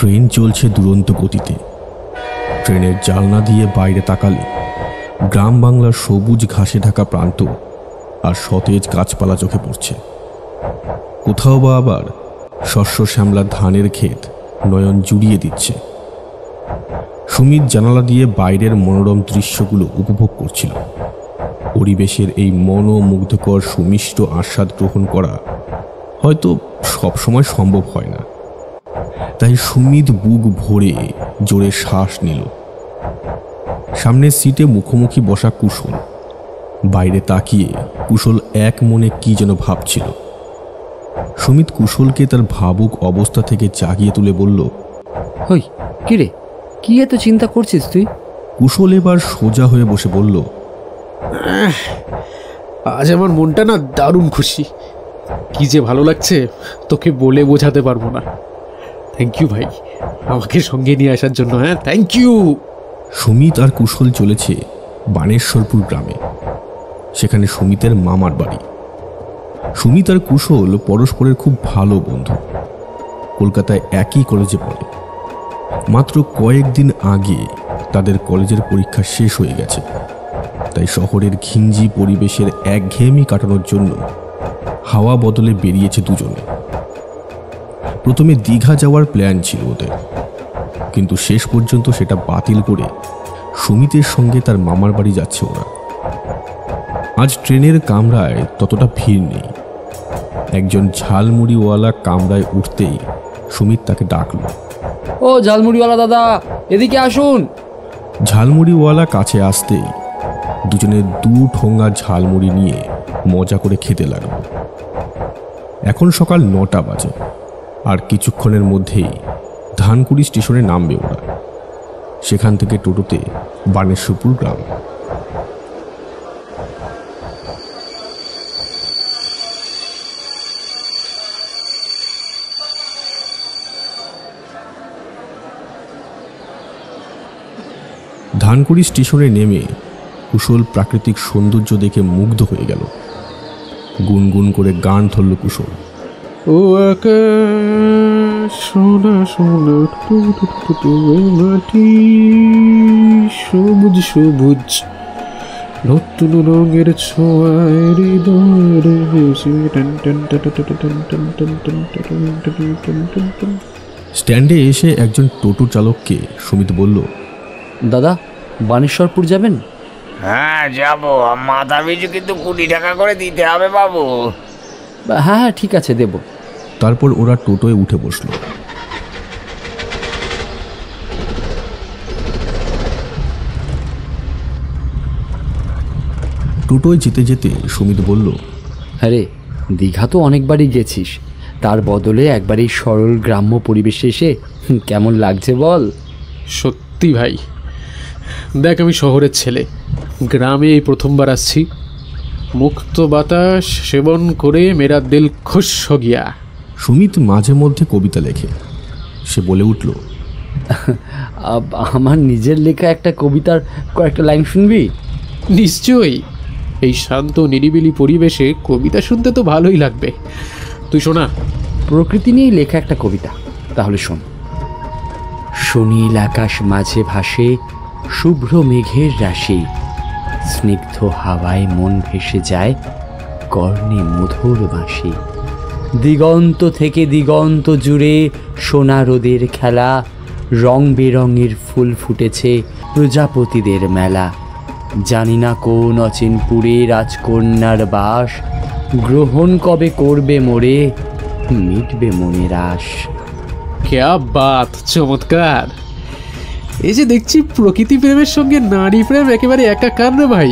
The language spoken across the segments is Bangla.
ট্রেন চলছে দুরন্ত গতিতে। ট্রেনের জানলা দিয়ে বাইরে তাকালে গ্রাম বাংলার সবুজ ঘাসে ঢাকা প্রান্ত আর সতেজ গাছপালা চোখে পড়ছে। কোথাও বা আবার শস্য শ্যামলা ধানের ক্ষেত নয়ন জুড়িয়ে দিচ্ছে। সুমিত জানালা দিয়ে বাইরের মনোরম দৃশ্যগুলো উপভোগ করছিল। পরিবেশের এই মনোমুগ্ধকর সুমিষ্ট আস্বাদ গ্রহণ করা হয়তো সবসময় সম্ভব হয় না। তাই সুমিত বুক ভরে জোরে শ্বাস নিল। সামনের সিটে মুখোমুখি বসা কুশল বাইরে তাকিয়ে কুশল এক মনে কি যেন ভাবছিল। সুমিত কুশলকে তার ভাবুক অবস্থা থেকে জাগিয়ে তুলে বলল, হই কি রে, কি এত চিন্তা করছিস তুই? কুশল এবার সোজা হয়ে বসে বলল, আজ আমার মনটা না দারুণ খুশি। কি যে ভালো লাগছে তোকে বলে বোঝাতে পারবো না। থ্যাংক ইউ ভাই, আমাকে সঙ্গে নিয়ে আসার জন্য। হ্যাঁ, থ্যাংক ইউ। সুমিত আর কুশল চলেছে বানেশ্বরপুর গ্রামে। সেখানে সুমিতের মামার বাড়ি। সুমিত আর কুশল পরস্পরের খুব ভালো বন্ধু। কলকাতায় একই কলেজে পড়ে। মাত্র কয়েকদিন আগে তাদের কলেজের পরীক্ষা শেষ হয়ে গেছে। তাই শহরের ঘিঞ্জি পরিবেশের একঘেয়েমি কাটানোর জন্য হাওয়া বদলে বেরিয়েছে দুজনে। প্রথমে দীঘা যাওয়ার প্ল্যান ছিল ওদের, কিন্তু শেষ পর্যন্ত সেটা বাতিল করে সুমিতের সঙ্গে তার মামার বাড়ি যাচ্ছে ওরা। আজ ট্রেনের কামরায় ততটা ভিড় নেই। একজন ঝালমুড়িওয়ালা কামরায় উঠতেই সুমিত তাকে ডাকল, ও ঝালমুড়িওয়ালা দাদা, এদিকে আসুন। ঝালমুড়িওয়ালা কাছে আসতেই দুজনে দু ঠোঙ্গা ঝালমুড়ি নিয়ে মজা করে খেতে লাগলো। এখন সকাল 9টা বাজে, আর কিছুক্ষণের মধ্যেই ধানকুড়ি স্টেশনে নামবে ওরা। সেখান থেকে টোটোতে বানেশ্বরপুর গ্রাম। ধানকুড়ি স্টেশনে নেমে কুশল প্রাকৃতিক সৌন্দর্য দেখে মুগ্ধ হয়ে গেল। গুনগুন করে গান ধরল কুশল, ও আকাশ সোনা সোনা মাটি সবুজ সবুজ নতুন রঙের ছোঁয়ায় হৃদয়ের স্ট্যান্ডে এসে একজন টোটো চালককে সুমিত বলল, দাদা, বানেশ্বরপুর যাবেন? হ্যাঁ যাবো, মাথা পিছু কিন্তু 20 টাকা করে দিতে হবে বাবু। হ্যাঁ হ্যাঁ ঠিক আছে, দেব। তারপর ওরা টোটোয় উঠে বসল। টোটোয় যেতে যেতে সুমিত বলল, আরে দীঘা তো অনেকবারই গেছিস, তার বদলে একবার এই সরল গ্রাম্য পরিবেশে এসে কেমন লাগছে বল? সত্যি ভাই, দেখ আমি শহরের ছেলে, গ্রামে এই প্রথমবার আসছি। মুক্ত বাতাস সেবন করে মেরা দিল খুশ হো গিয়া। সুমিত মাঝে মধ্যে কবিতা লেখে। সে বলে উঠল, আমার নিজের লেখা একটা কবিতার কয়েকটা লাইন শুনবি? নিশ্চয়ই, এই শান্ত নিরিবিলি পরিবেশে কবিতা শুনতে তো ভালোই লাগবে। তুই শোনা। প্রকৃতি নিয়েই লেখা একটা কবিতা, তাহলে শোন। সুনীল আকাশ মাঝে ভাসে শুভ্র মেঘের রাশি, স্নিগ্ধ হাওয়ায় মন ভেসে যায় কর্ণে মধুর বাঁশি। দিগন্ত থেকে দিগন্ত জুড়ে সোনা রোদের খেলা, রং বেরঙের ফুল ফুটেছে প্রজাপতিদের মেলা। জানি না কোন অচিনপুরে রাজকন্যার বাস, গ্রহণ কবে করবে মোরে মিটবে মনের আশ। ক্যা বাত, চমৎকার। এই যে দেখছি প্রকৃতি প্রেমের সঙ্গে নারী প্রেম একেবারে একাকার রে ভাই।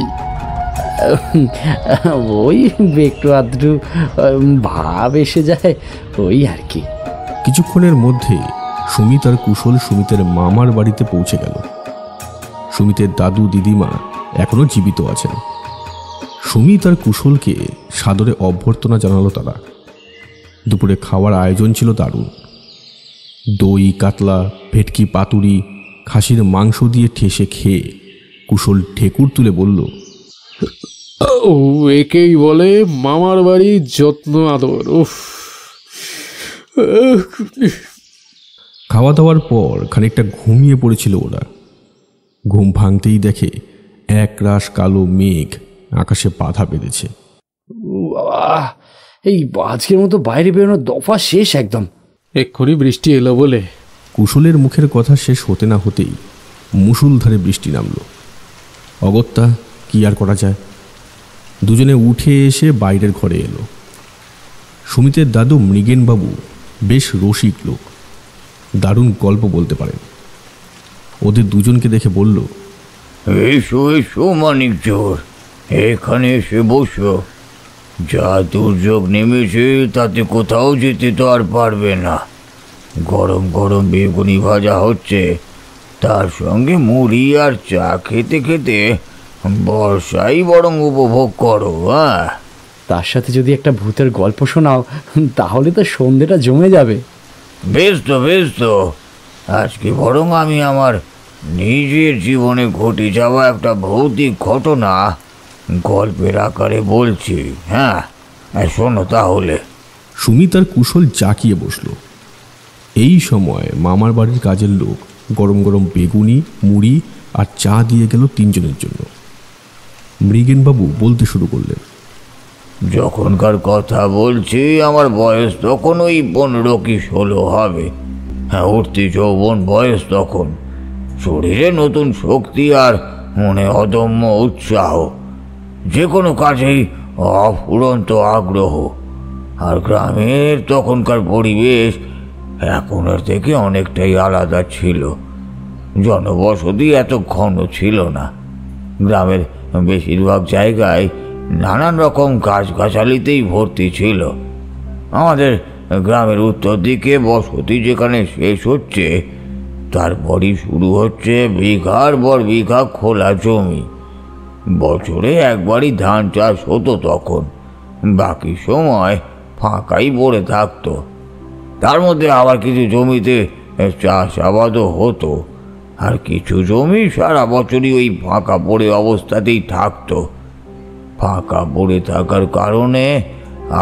ওই একটু আদ্রু ভাব এসে যায়, ওই আর কি। কিছুক্ষণের মধ্যে সুমিত আর কুশল সুমিতের মামার বাড়িতে পৌঁছে গেল। সুমিতের দাদু দিদিমা এখনো জীবিত আছেন। সুমিত আর কুশলকে সাদরে অভ্যর্থনা জানালো তারা। দুপুরে খাওয়ার আয়োজন ছিল দারুণ। দই, কাতলা, ভেটকি, পাতুরি, খাসির মাংস দিয়ে ঠেসে খেয়ে কুশল ঠেকুর তুলে বলল, ও একেই বলে মামার বাড়ির যত্ন আদর। উফ। খাওয়া দাওয়ার পর খানিকটা ঘুমিয়ে পড়েছিল ওরা। ঘুম ভাঙতেই দেখে একরাশ কালো মেঘ আকাশে বাধা বেঁধেছে। আহ, এই আজকের মতো বাইরে বেরোনোর দফা শেষ একদম। এক্ষুনি বৃষ্টি এলো বলে। কুশলের মুখের কথা শেষ হতে না হতেই মুষলধারে বৃষ্টি নামল। অগত্যা কি আর করা যায়, দুজনে উঠে এসে বাইরের ঘরে এলো। সুমিতের দাদু মৃগেনবাবু বেশ রসিক লোক, দারুণ গল্প বলতে পারেন। ওদের দুজনকে দেখে বলল, এসো এসো মানিক চোর, এখানে এসে বসো। যা দুর্যোগ নেমেছে তাতে কোথাও যেতে তো আর পারবে না। গরম গরম বেগুনি ভাজা হচ্ছে, তার সঙ্গে মুড়ি আর চা খেতে খেতে বর্ষাই বরং উপভোগ করো। হ্যাঁ, তার সাথে যদি একটা ভূতের গল্প শোনাও তাহলে তো সন্ধ্যেটা জমে যাবে। বেশ তো বেশ তো, আজকে বরং আমি আমার নিজের জীবনে ঘটে যাওয়া একটা ভৌতিক ঘটনা গল্পের আকারে বলছি। হ্যাঁ, শোনো তাহলে। সুমিত আর কুশল জাকিয়ে বসল। এই সময় মামার বাড়ির কাজের লোক গরম গরম বেগুনি, মুড়ি আর চা দিয়ে গেল তিনজনের জন্য। মৃগেনবাবু বলতে শুরু করলেন, যখনকার কথা বলছি আমার বয়স তখন ওই 15 কি 16 হবে। হ্যাঁ, উঠতি যৌবন বয়স তখন। শরীরে নতুন শক্তি আর মনে অদম্য উৎসাহ, যে কোনো কাজেই অফুরন্ত আগ্রহ। আর গ্রামের তখনকার পরিবেশ এখনের থেকে অনেকটাই আলাদা ছিল। জনবসতি এত ঘন ছিল না। গ্রামের বেশিরভাগ জায়গায় নানান রকম গাছগাছালিতেই ভর্তি ছিল। আমাদের গ্রামের উত্তর দিকে বসতি যেখানে শেষ হচ্ছে, তারপরই শুরু হচ্ছে বিঘার পর বিঘা খোলা জমি। বছরে একবারই ধান চাষ হতো তখন, বাকি সময় ফাঁকাই পড়ে থাকতো। তার মধ্যে আবার কিছু জমিতে চাষাবাদও হতো, আর কিছু জমি সারা বছরই ওই ফাঁকা পড়ে অবস্থাতেই থাকতো। ফাঁকা পড়ে থাকার কারণে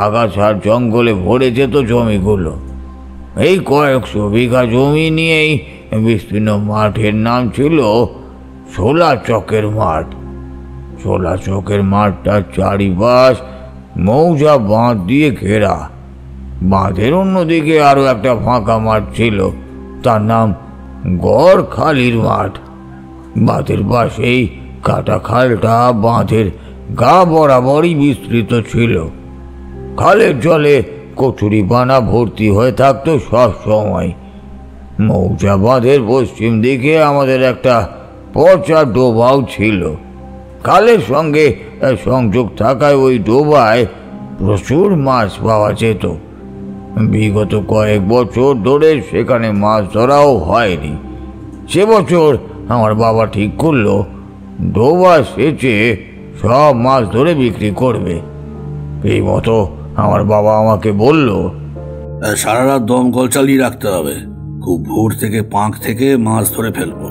আগাছার জঙ্গলে ভরে যেত জমিগুলো। এই কয়েকশো বিঘা জমি নিয়েই বিস্তীর্ণ মাঠের নাম ছিল শোলা চকের মাঠ। শোলা চকের মাঠটার চারিপাশ মৌজা বাঁধ দিয়ে ঘেরা। বাঁধের অন্যদিকে আরও একটা ফাঁকা মাঠ ছিল, তার নাম গড় খালির মাঠ। বাঁধের পাশেই কাটা খালটা বাঁধের গা বরাবরই বিস্তৃত ছিল। খালের জলে কচুরি পানা ভর্তি হয়ে থাকতো সব সময়। মৌজা বাঁধের পশ্চিম দিকে আমাদের একটা পচা ডোবাও ছিল। খালের সঙ্গে সংযোগ থাকায় ওই ডোবায় প্রচুর মাছ পাওয়া যেত। বিগত কয়েক বছর ধরে সেখানে মাছ ধরাও হয়নি। সে বছর আমার বাবা ঠিক করলো ডোবা সেচে সব মাছ ধরে বিক্রি করবে। এই মতো আমার বাবা আমাকে বলল, সারা রাত দমকল চালিয়ে রাখতে হবে। খুব ভোর থেকে পাঁক থেকে মাছ ধরে ফেলবো,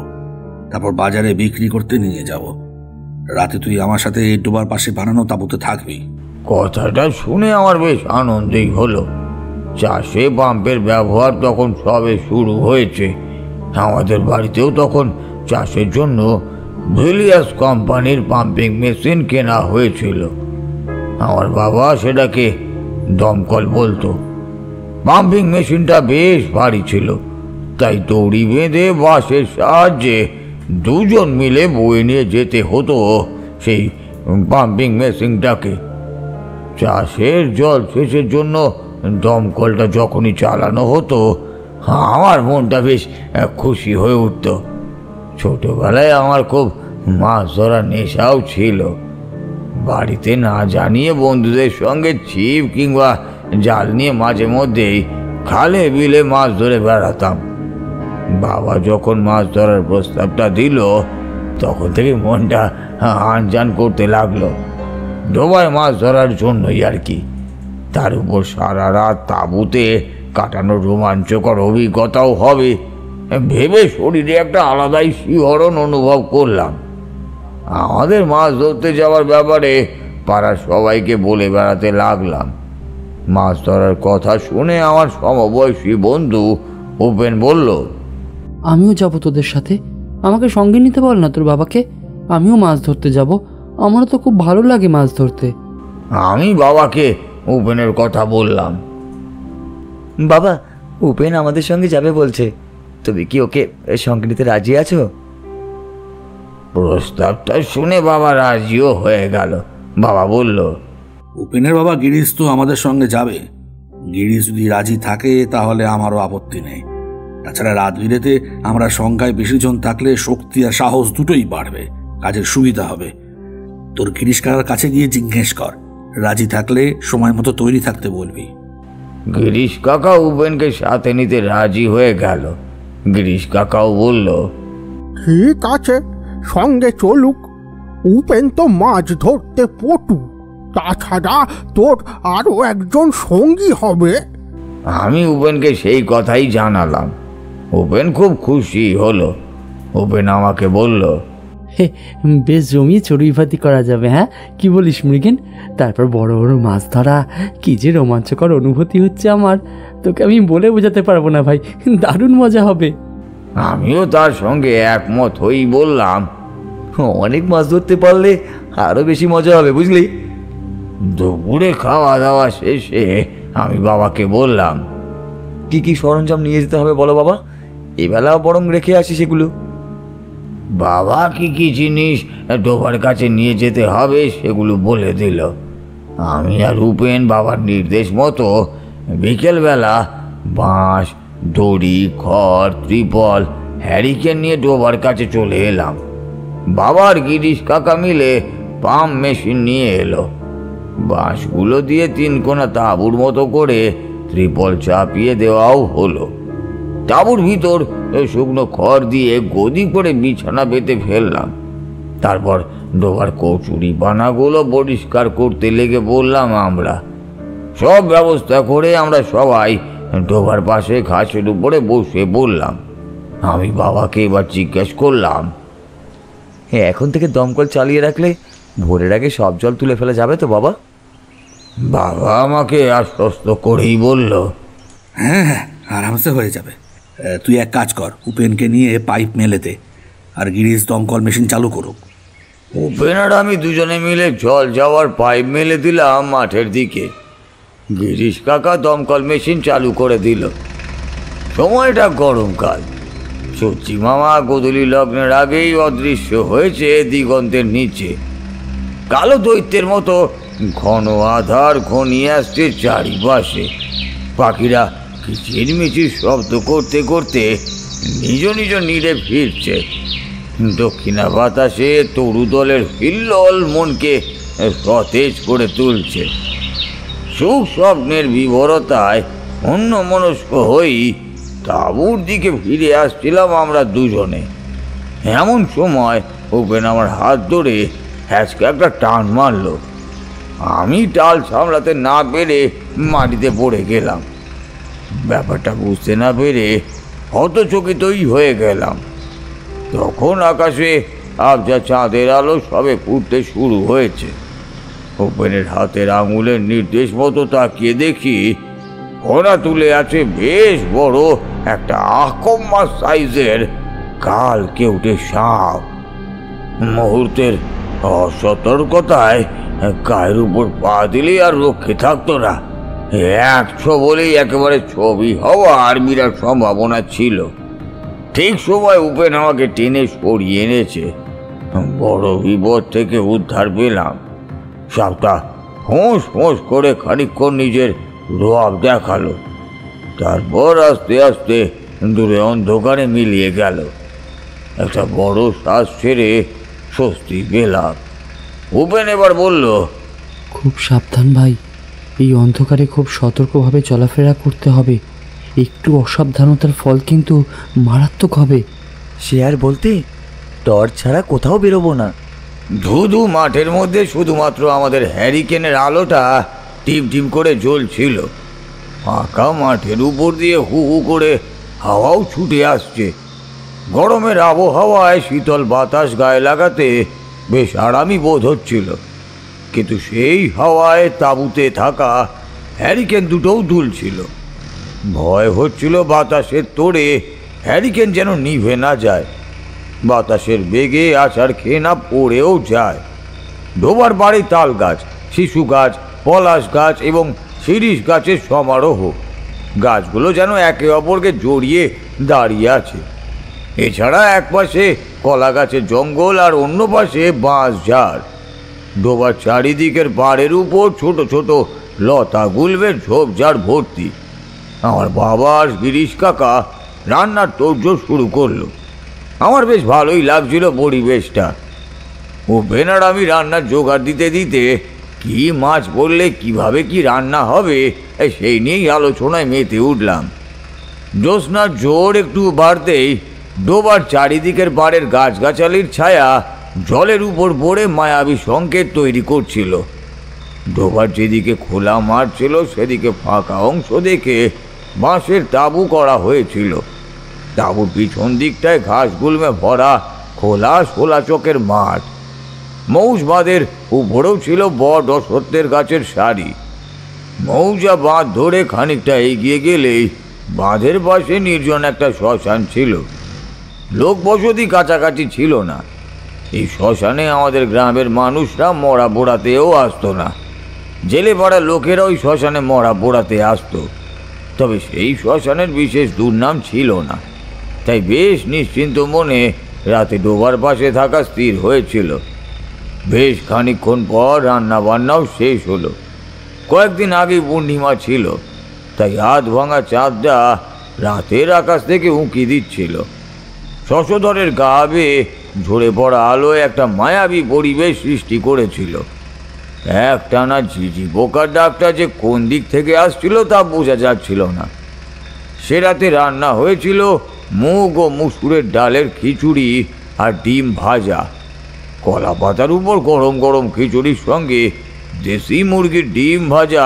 তারপর বাজারে বিক্রি করতে নিয়ে যাব। রাতে তুই আমার সাথে এই ডোবার পাশে বানানো তাঁবুতে থাকবি। কথাটা শুনে আমার বেশ আনন্দই হলো। চাষে পাম্পের ব্যবহার তখন সবে শুরু হয়েছে। আমাদের বাড়িতেও তখন চাষের জন্য ভিলিয়াস কোম্পানির পাম্পিং মেশিন কেনা হয়েছিল। আমার বাবা সেটাকে দমকল বলতো। পাম্পিং মেশিনটা বেশ ভারী ছিল, তাই দড়ি বেঁধে বাঁশের সাহায্যে দুজন মিলে বয়ে নিয়ে যেতে হতো সেই পাম্পিং মেশিনটাকে। চাষের জল সেচের জন্য দমকলটা যখনই চালানো হতো আমার মনটা বেশ খুশি হয়ে উঠত। ছোটবেলায় আমার খুব মাছ ধরার নেশাও ছিল। বাড়িতে না জানিয়ে বন্ধুদের সঙ্গে ছিপ কিংবা জাল নিয়ে মাঝে মধ্যেই খালে বিলে মাছ ধরে বেড়াতাম। বাবা যখন মাছ ধরার প্রস্তাবটা দিল তখন থেকে মনটা আনজান করতে লাগলো। ডোবায় মাছ ধরার জন্যই আর কি। তার উপর সারা রাত তাঁবুতে কাটানোর রোমাঞ্চকর অভিজ্ঞতাও হবে ভেবে শরীরে একটা আলাদাই শিহরণ অনুভব করলাম। আমাদের মাছ ধরতে যাওয়ার ব্যাপারে পাড়ার সবাইকে বলে বেড়াতে লাগলাম। মাছ ধরার কথা শুনে আমার সমবয়সী বন্ধু উপেন বলল, আমিও যাব তোদের সাথে। আমাকে সঙ্গে নিতে বল না তোর বাবাকে, আমিও মাছ ধরতে যাব। আমারও তো খুব ভালো লাগে মাছ ধরতে। আমি বাবাকে উপেনের কথা বললাম। বাবা, উপেন আমাদের সঙ্গে যাবে বলছে, তুমি কি ওকে সঙ্গে নিতে রাজি আছো? প্রস্তাবটা শুনে বাবা রাজিও হয়ে গেল। বাবা বলল, উপেনের বাবা গিরিশ তো আমাদের সঙ্গে যাবে। গিরিশ যদি রাজি থাকে তাহলে আমারও আপত্তি নেই। তাছাড়া রাত বিরেতে আমরা সংখ্যায় বেশি জন থাকলে শক্তি আর সাহস দুটোই বাড়বে, কাজের সুবিধা হবে। তোর গিরিশ কাকার কাছে গিয়ে জিজ্ঞেস কর, রাজি থাকলে সময় মতো তৈরি থাকতে বলবি। গিরিশ কাকা উপেনকে সাথে নিতে রাজি হয়ে গেল। গিরিশ কাকাও বলল, ঠিক আছে, সঙ্গে চলুক। উপেন তো মাছ ধরতে পটু, তাছাড়া তোর আরো একজন সঙ্গী হবে। আমি উপেনকে সেই কথাই জানালাম। উপেন খুব খুশি হলো। উপেন আমাকে বলল, বেশ জমিয়ে চড়ুইভাতি করা যাবে। হ্যাঁ, কি বলিস মৃগেন? তারপর বড় বড় মাছ ধরা, কি যে রোমাঞ্চকর অনুভূতি হচ্ছে আমার, তোকে আমি বলে বোঝাতে পারবো না ভাই। দারুণ মজা হবে। আমিও তার সঙ্গে একমত হই বললাম, অনেক মাছ ধরতে পারলে আরো বেশি মজা হবে, বুঝলি? দুপুরে খাওয়া দাওয়া শেষে আমি বাবাকে বললাম, কি কি সরঞ্জাম নিয়ে যেতে হবে বলো বাবা, এবেলা বরং রেখে আসি সেগুলো। বাবা কি কি জিনিস ডোবার কাছে নিয়ে যেতে হবে সেগুলো বলে দিল। আমি আর উপেন বাবার নির্দেশ মতো বিকেলবেলা বাঁশ, দড়ি, খড়, ত্রিপল, হ্যারিকেন নিয়ে ডোবার কাছে চলে এলাম। বাবার গিরিশ কাকা মিলে পাম্প মেশিন নিয়ে এলো। বাঁশগুলো দিয়ে 3 কোনা তাঁবুর মতো করে ত্রিপল চাপিয়ে দেওয়াও হলো। তাঁবুর ভিতর শুকনো খড় দিয়ে গদি করে বিছানা পেতে ফেললাম। তারপর ডোবার কচুরি পানাগুলো পরিষ্কার করতে লেগে বললাম। আমরা সব ব্যবস্থা করে আমরা সবাই ডোবার পাশে ঘাসের উপরে বসে বললাম। আমি বাবাকে এবার জিজ্ঞেস করলাম, এখন থেকে দমকল চালিয়ে রাখলে ভোরের আগে সব জল তুলে ফেলা যাবে তো বাবা? বাবা আমাকে আশ্বস্ত করেই বলল, হ্যাঁ হ্যাঁ, আরামসে হয়ে যাবে। তুই এক কাজ কর, উপেনকে নিয়ে পাইপ মেলে দে, আর গিরিশ দমকল মেশিন চালু করুক। উপেন আর আমি দুজনে মিলে জল যাওয়ার পাইপ মেলে দিলাম মাঠের দিকে। গিরিশ কাকা দমকল মেশিন চালু করে দিল। সময়টা গরমকাল। সূর্যি মামা গোধূলি লগ্নের আগেই অদৃশ্য হয়েছে দিগন্তের নিচে। কালো দৈত্যের মতো ঘন আধার ঘনিয়ে আসছে চারিপাশে। পাখিরা কিচিরমিচির শব্দ করতে করতে নিজ নিজ নীড়ে ফিরছে। দক্ষিণা বাতাসে তরু দলের হিল্লোল মনকে সতেজ করে তুলছে। সুখ স্বপ্নের বিভরতায় অন্যমনস্ক হই তাঁবুর দিকে ফিরে আসছিলাম আমরা দুজনে। এমন সময় উপেন আমার হাত ধরে হ্যাঁচকে একটা টান মারল। আমি টাল সামলাতে না পেরে মাটিতে পড়ে গেলাম। ব্যাপারটা বুঝতে না পেরে হতচকিতই হয়ে গেলাম। তখন আকাশে আবজা চাঁদের আলো সবে ফুটতে শুরু হয়েছে। উপেনের হাতের আঙুলের নির্দেশ মতো তাকিয়ে দেখি ঘোড়া তুলে আছে বেশ বড় একটা আকম্মা সাইজের কাল কেউটে সাপ। মুহূর্তের অসতর্কতায় গায়ের উপর পা দিলে আর রক্ষে থাকতো না। 100 বলেই একেবারে ছবি হওয়ার বিরাট সম্ভাবনা ছিল। ঠিক সময় উপেন আমাকে টেনে সরিয়ে এনেছে। বড় বিপদ থেকে উদ্ধার পেলাম। সাপটা ফোঁস ফোঁস করে খানিকক্ষণ নিজের রোয়াব দেখালো, তারপর আস্তে আস্তে দূরে অন্ধকারে মিলিয়ে গেল। একটা বড় শ্বাস ছেড়ে স্বস্তি পেলাম। উপেন এবার বলল, খুব সাবধান ভাই, এই অন্ধকারে খুব সতর্কভাবে চলাফেরা করতে হবে। একটু অসাবধানতার ফল কিন্তু মারাত্মক হবে। সে আর বলতে, টর্চ ছাড়া কোথাও বেরোবো না। ধুধু মাঠের মধ্যে শুধুমাত্র আমাদের হ্যারিকেনের আলোটা টিম টিম করে জ্বলছিল। ফাঁকা মাঠের উপর দিয়ে হু হু করে হাওয়াও ছুটে আসছে। গরমের আবহাওয়ায় শীতল বাতাস গায়ে লাগাতে বেশ আরামই বোধ হচ্ছিল। কিন্তু সেই হাওয়ায় তাঁবুতে থাকা হ্যারিকেন দুটোও দুলছিল। ভয় হচ্ছিল বাতাসের তোড়ে হ্যারিকেন যেন নিভে না যায়। বাতাসের বেগে আছাড় খেয়ে না পড়েও যায়। ডোবার বাড়ি তাল গাছ, শিশু গাছ, পলাশ গাছ এবং শিরীষ গাছের সমারোহ। গাছগুলো যেন একে অপরকে জড়িয়ে দাঁড়িয়ে আছে। এছাড়া এক পাশে কলা গাছের জঙ্গল আর অন্য পাশে বাঁশ ঝাড়। ডোবার চারিদিকের পাড়ের উপর ছোট ছোট লতা গুলবের ঝোপঝাড় ভর্তি। আমার বাবা আর গিরিশ কাকা রান্নার তোড়জোড় শুরু করলো। আমার বেশ ভালোই লাগছিল পরিবেশটা। উপেন আর আমি রান্নার জোগাড় দিতে দিতে কি মাছ পড়লে কিভাবে কি রান্না হবে সেই নিয়েই আলোচনায় মেতে উঠলাম। জ্যোৎস্নার জোর একটু বাড়তেই ডোবার চারিদিকের পাড়ের গাছগাছালির ছায়া জলের উপর পড়ে মায়াবী সংকেত তৈরি করছিল। ডোবার যেদিকে খোলা মাঠ ছিল সেদিকে ফাঁকা অংশ দেখে বাঁশের তাঁবু করা হয়েছিল। তাঁবুর পিছন দিকটায় ঘাস গুলমে ভরা খোলা শোলা চকের মাঠ। মৌজ-বাঁধের উপরেও ছিল বট ও সত্যের গাছের সারি। মৌজা বাঁধ ধরে খানিকটা এগিয়ে গেলেই বাঁধের পাশে নির্জন একটা শ্মশান ছিল। লোক বসতি কাছাকাছি ছিল না। এই শ্মশানে আমাদের গ্রামের মানুষরা মরা পোড়াতেও আসতো না। জেলে পাড়া লোকেরা ওই শ্মশানে মরা পোড়াতে আসতো। তবে সেই শ্মশানের বিশেষ দুর্নাম ছিল না। তাই বেশ নিশ্চিন্ত মনে রাতে ডোবার পাশে থাকা স্থির হয়েছিল। বেশ খানিকক্ষণ পর রান্না বান্নাও শেষ হলো। কয়েকদিন আগে পূর্ণিমা ছিল, তাই হাত ভাঙা চাঁদটা রাতের আকাশ থেকে উঁকি দিচ্ছিল। শশধরের গা বেয়ে ঝরে পড়া আলোয় একটা মায়াবী পরিবেশ সৃষ্টি করেছিল। একটানা ঝিঝি পোকার ডাকটা যে কোন দিক থেকে আসছিল তা বোঝা যাচ্ছিল না। সে রাতে রান্না হয়েছিল মুগ ও মুসুরের ডালের খিচুড়ি আর ডিম ভাজা। কলা পাতার উপর গরম গরম খিচুড়ির সঙ্গে দেশি মুরগির ডিম ভাজা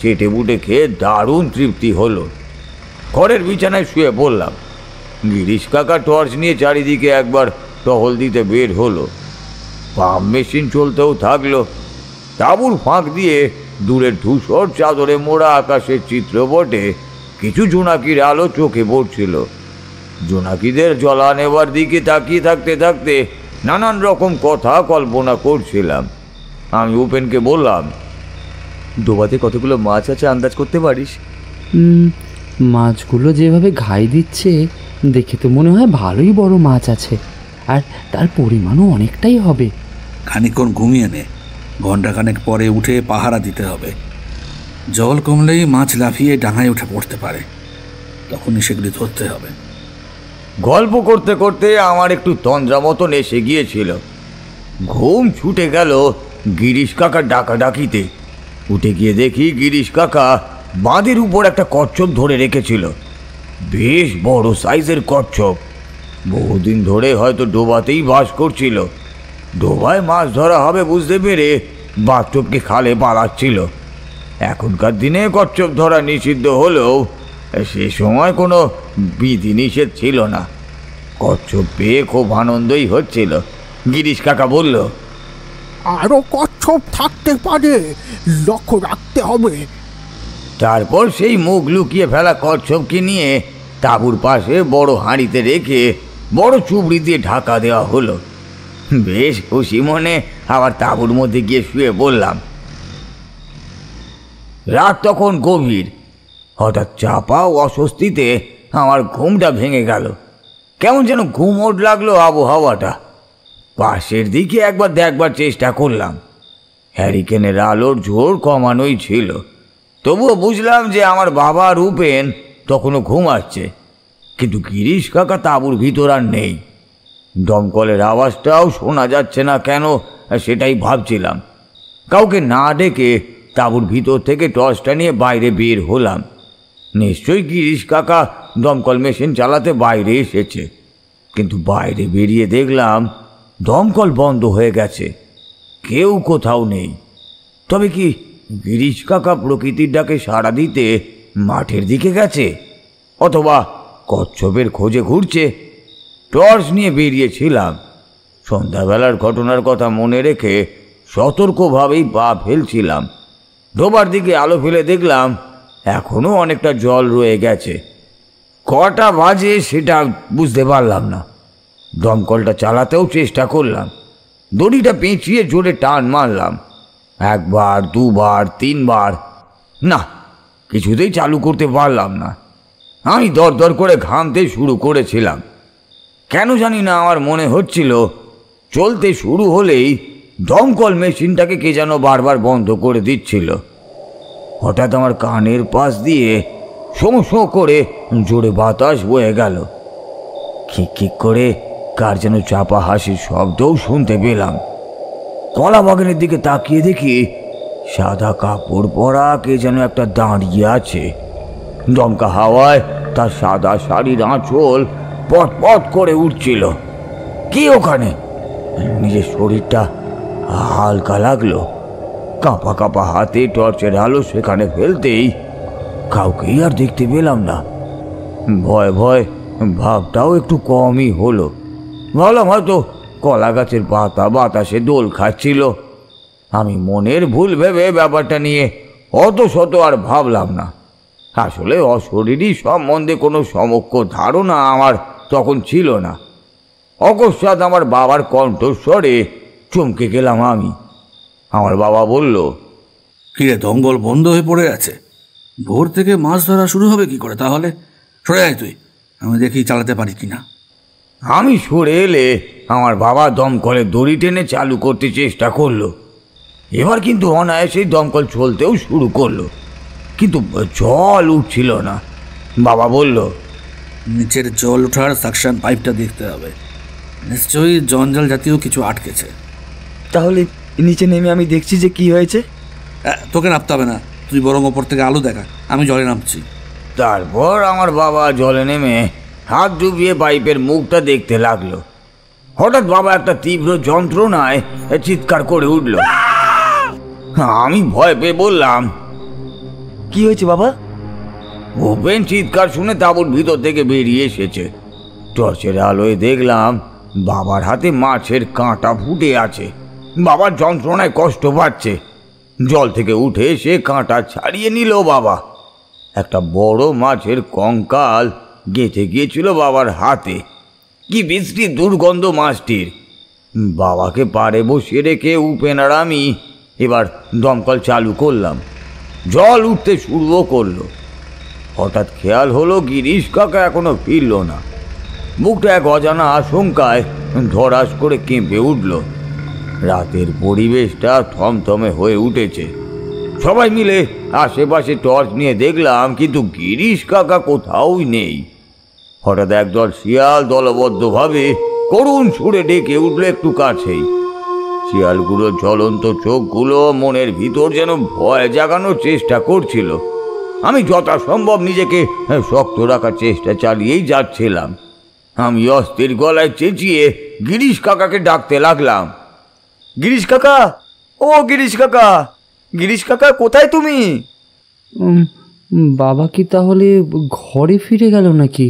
চেটে বুটে খেয়ে দারুণ তৃপ্তি হলো। ঘরের বিছানায় শুয়ে পড়লাম। গিরিশ কাকা টর্চ নিয়ে চারিদিকে একবার টহল দিতে বের হলো। পাম্প মেশিন চলতেও থাকলো। তাঁবুর ফাঁক দিয়ে দূরের ধূসর চাদরে মোড়া আকাশের চিত্রপটে কিছু জোনাকির আলো চোখে পড়ছিল। জোনাকিদের জলা নেবার দিকে তাকিয়ে থাকতে থাকতে নানান রকম কথা কল্পনা করছিলাম। আমি উপেনকে বললাম, ডোবাতে কতগুলো মাছ আছে আন্দাজ করতে পারিস? মাছগুলো যেভাবে ঘাই দিচ্ছে দেখে তো মনে হয় ভালোই বড় মাছ আছে, আর তার পরিমাণও অনেকটাই হবে। খানিকক্ষণ ঘুমিয়ে নে, ঘণ্টাখানেক পরে উঠে পাহারা দিতে হবে। জল কমলেই মাছ লাফিয়ে ডাঙায় উঠে পড়তে পারে, তখনই সেগুলি ধরতে হবে। গল্প করতে করতে আমার একটু তন্দ্রা মতন এসে গিয়েছিল। ঘুম ছুটে গেল গিরিশ কাকার ডাকাডাকিতে। উঠে গিয়ে দেখি গিরিশ কাকা বাঁধের উপর একটা কচ্ছপ ধরে রেখেছিল। বেশ বড় সাইজের কচ্ছপ। বহুদিন ধরে হয়তো ডোবাতেই বাস করছিল। ডোবায় মাছ ধরা হবে বুঝতে পেরে বাথটপকে খালে পালাচ্ছিল। এখনকার দিনে কচ্ছপ ধরা নিষিদ্ধ হলেও সে সময় কোনো বিধি নিষেধ ছিল না। কচ্ছপ পেয়ে খুব আনন্দই হচ্ছিল। গিরিশ কাকা বলল, আরো কচ্ছপ থাকতে পারে, লক্ষ্য রাখতে হবে। তারপর সেই মুখ লুকিয়ে ফেলা কচ্ছপকে নিয়ে তাঁবুর পাশে বড় হাঁড়িতে রেখে বড় চুবড়ি দিয়ে ঢাকা দেওয়া হলো। বেশ খুশি মনে আবার তাঁবুর মধ্যে গিয়ে শুয়ে পড়লাম। রাত তখন গভীর। হঠাৎ চাপা ও অস্বস্তিতে আমার ঘুমটা ভেঙে গেল। কেমন যেন ঘুমোট লাগলো আবহাওয়াটা। পাশের দিকে একবার দেখবার চেষ্টা করলাম। হ্যারিকেনের আলোর জোর কমানোই ছিল। তবুও বুঝলাম যে আমার বাবা আর উপেন তখনও ঘুমাচ্ছে। কিন্তু গিরিশ কাকা তাঁবুর ভিতর আর নেই। দমকলের আওয়াজটাও শোনা যাচ্ছে না কেন সেটাই ভাবছিলাম। কাউকে না ডেকে তাঁবুর ভিতর থেকে টর্চটা নিয়ে বাইরে বের হলাম। নিশ্চয়ই গিরিশ কাকা দমকল মেশিন চালাতে বাইরে এসেছে। কিন্তু বাইরে বেরিয়ে দেখলাম দমকল বন্ধ হয়ে গেছে, কেউ কোথাও নেই। তবে কি গিরিশ কাকা প্রকৃতির ডাকে সাড়া দিতে মাঠের দিকে গেছে, অথবা কচ্ছপের খোঁজে ঘুরছে? টর্চ নিয়ে বেরিয়েছিলাম। সন্ধ্যাবেলার ঘটনার কথা মনে রেখে সতর্কভাবেই পা ফেলছিলাম। ডোবার দিকে আলো ফেলে দেখলাম এখনো অনেকটা জল রয়ে গেছে। কটা বাজে সেটা বুঝতে পারলাম না। দমকলটা চালাতেও চেষ্টা করলাম, দড়িটা পেঁচিয়ে জোরে টান মারলাম, একবার, দুবার, তিনবার, না, কিছুতেই চালু করতে পারলাম না। আমি দরদর করে ঘামতে শুরু করেছিলাম। কেন জানি না আমার মনে হচ্ছিল চলতে শুরু হলেই দমকল মেশিনটাকে কে যেন বারবার বন্ধ করে দিচ্ছিল। হঠাৎ আমার কানের পাশ দিয়ে শোঁ শোঁ করে জোরে বাতাস বয়ে গেল। খিক খিক করে কার যেন চাপা হাসির শব্দও শুনতে পেলাম। কলা বাগানের দিকে তাকিয়ে দেখি সাদা কাপড় পরা কে যেন একটা দাঁড়িয়ে আছে। দমকা হাওয়ায় তার সাদা শাড়ির আঁচল পট পট করে উঠছিল। কি ওখানে? নিজের শরীরটা হালকা লাগলো। কাঁপা কাঁপা হাতে টর্চের আলো সেখানে ফেলতেই কাউকেই আর দেখতে পেলাম না। ভয় ভয় ভাবটাও একটু কমই হলো। ভাবলাম হয়তো কলা গাছের পাতা বাতাসে দোল খাচ্ছিল। আমি মনের ভুল ভেবে ব্যাপারটা নিয়ে অত শত আর ভাবলাম না। আসলে অশরীরী সম্বন্ধে কোনো সমক্ষ ধারণা আমার তখন ছিল না। অকস্মাৎ আমার বাবার কণ্ঠস্বরে চমকে গেলাম আমি। আমার বাবা বলল, কিরে, দমকল বন্ধ হয়ে পড়ে আছে, ভোর থেকে মাছ ধরা শুরু হবে কি করে? তাহলে সরে আয় তুই, আমি দেখি চালাতে পারি কিনা। আমি সরে এলে আমার বাবা দমকলের দড়ি টেনে চালু করতে চেষ্টা করলো। এবার কিন্তু অনায়াসেই দমকল চলতেও শুরু করলো, কিন্তু জল উঠছিল না। বাবা বলল, নিচের জল ওঠার সাকশন পাইপটা দেখতে হবে, নিশ্চয়ই জঞ্জাল জাতীয় কিছু আটকেছে। তাহলে নিচে নেমে আমি দেখছি যে কি হয়েছে। তোকে নামতে হবে না, তুই বরং ওপর থেকে আলো দেখা, আমি জলে নামছি। তারপর আমার বাবা জলে নেমে হাত ডুবিয়ে পাইপের মুখটা দেখতে লাগলো। হঠাৎ বাবা একটা তীব্র যন্ত্রণায় চিৎকার করে উঠল। আমি ভয় পেয়ে বললাম, কি হয়েছে বাবা? ভূপেন চিৎকার শুনে তাঁবুর ভিতর থেকে বেরিয়ে এসেছে। টর্চের আলোয় দেখলাম বাবার হাতে মাছের কাঁটা ফুটে আছে। বাবার যন্ত্রণায় কষ্ট পাচ্ছে। জল থেকে উঠে সে কাঁটা ছাড়িয়ে নিল বাবা। একটা বড় মাছের কঙ্কাল গেঁথে গিয়েছিল বাবার হাতে। কি বিশ্রী দুর্গন্ধ মাছটির। বাবাকে পাড়ে বসিয়ে রেখে উপেন আর আমি এবার দমকল চালু করলাম। জল উঠতে শুরুও করলো। হঠাৎ খেয়াল হলো গিরিশ কাকা এখনো ফিরল না। মুখটা এক অজানা আশঙ্কায় ধরাস করে কেঁপে উঠল। রাতের পরিবেশটা থমথমে হয়ে উঠেছে। সবাই মিলে আশেপাশে টর্চ নিয়ে দেখলাম, কিন্তু গিরিশ কাকা কোথাওই নেই। হঠাৎ একদল শিয়াল দলবদ্ধভাবে করুণ সুরে ডেকে উঠল একটু কাছেই। শিয়ালগুলোর জ্বলন্ত চোখগুলো মনের ভিতর যেন ভয় জাগানোর চেষ্টা করছিল। আমি যথাসম্ভব নিজেকে শক্ত রাখার চেষ্টা চালিয়েই যাচ্ছিলাম। আমি অস্থির গলায় চেঁচিয়ে গিরিশ কাকাকে ডাকতে লাগলাম, গিরিশ কাকা, ও গিরিশ কাকা, গিরিশ কাকা কোথায় তুমি? বাবা কি তাহলে ঘরে ফিরে গেল নাকি?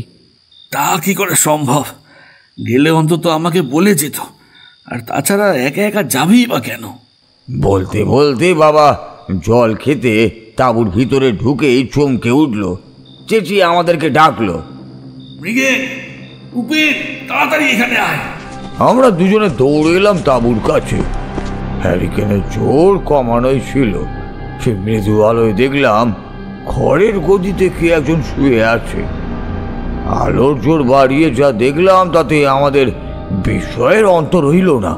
তা কি করে সম্ভব? গেলে অন্তত আমাকে বলে যেত, আর তাছাড়া একা একা যাবেই বা কেন? বলতে বলতে বাবা জল খেতে তাঁবুর ভিতরে ঢুকেই চমকে উঠল। চেঁচিয়ে আমাদেরকে ডাকলো, মৃগেন, উপেন, তাড়াতাড়ি এখানে আয়। আমরা দুজনে দৌড়ে এলাম তাঁবুর কাছে। হ্যারিকেনের জোর কমানোই ছিল। সে মৃদু আলোয় দেখলাম খড়ের গদিতে কে একজন শুয়ে আছে। আলোর জোর বাড়িয়ে যা দেখলাম তাতে আমাদের বিস্ময়ের অন্ত রইল না।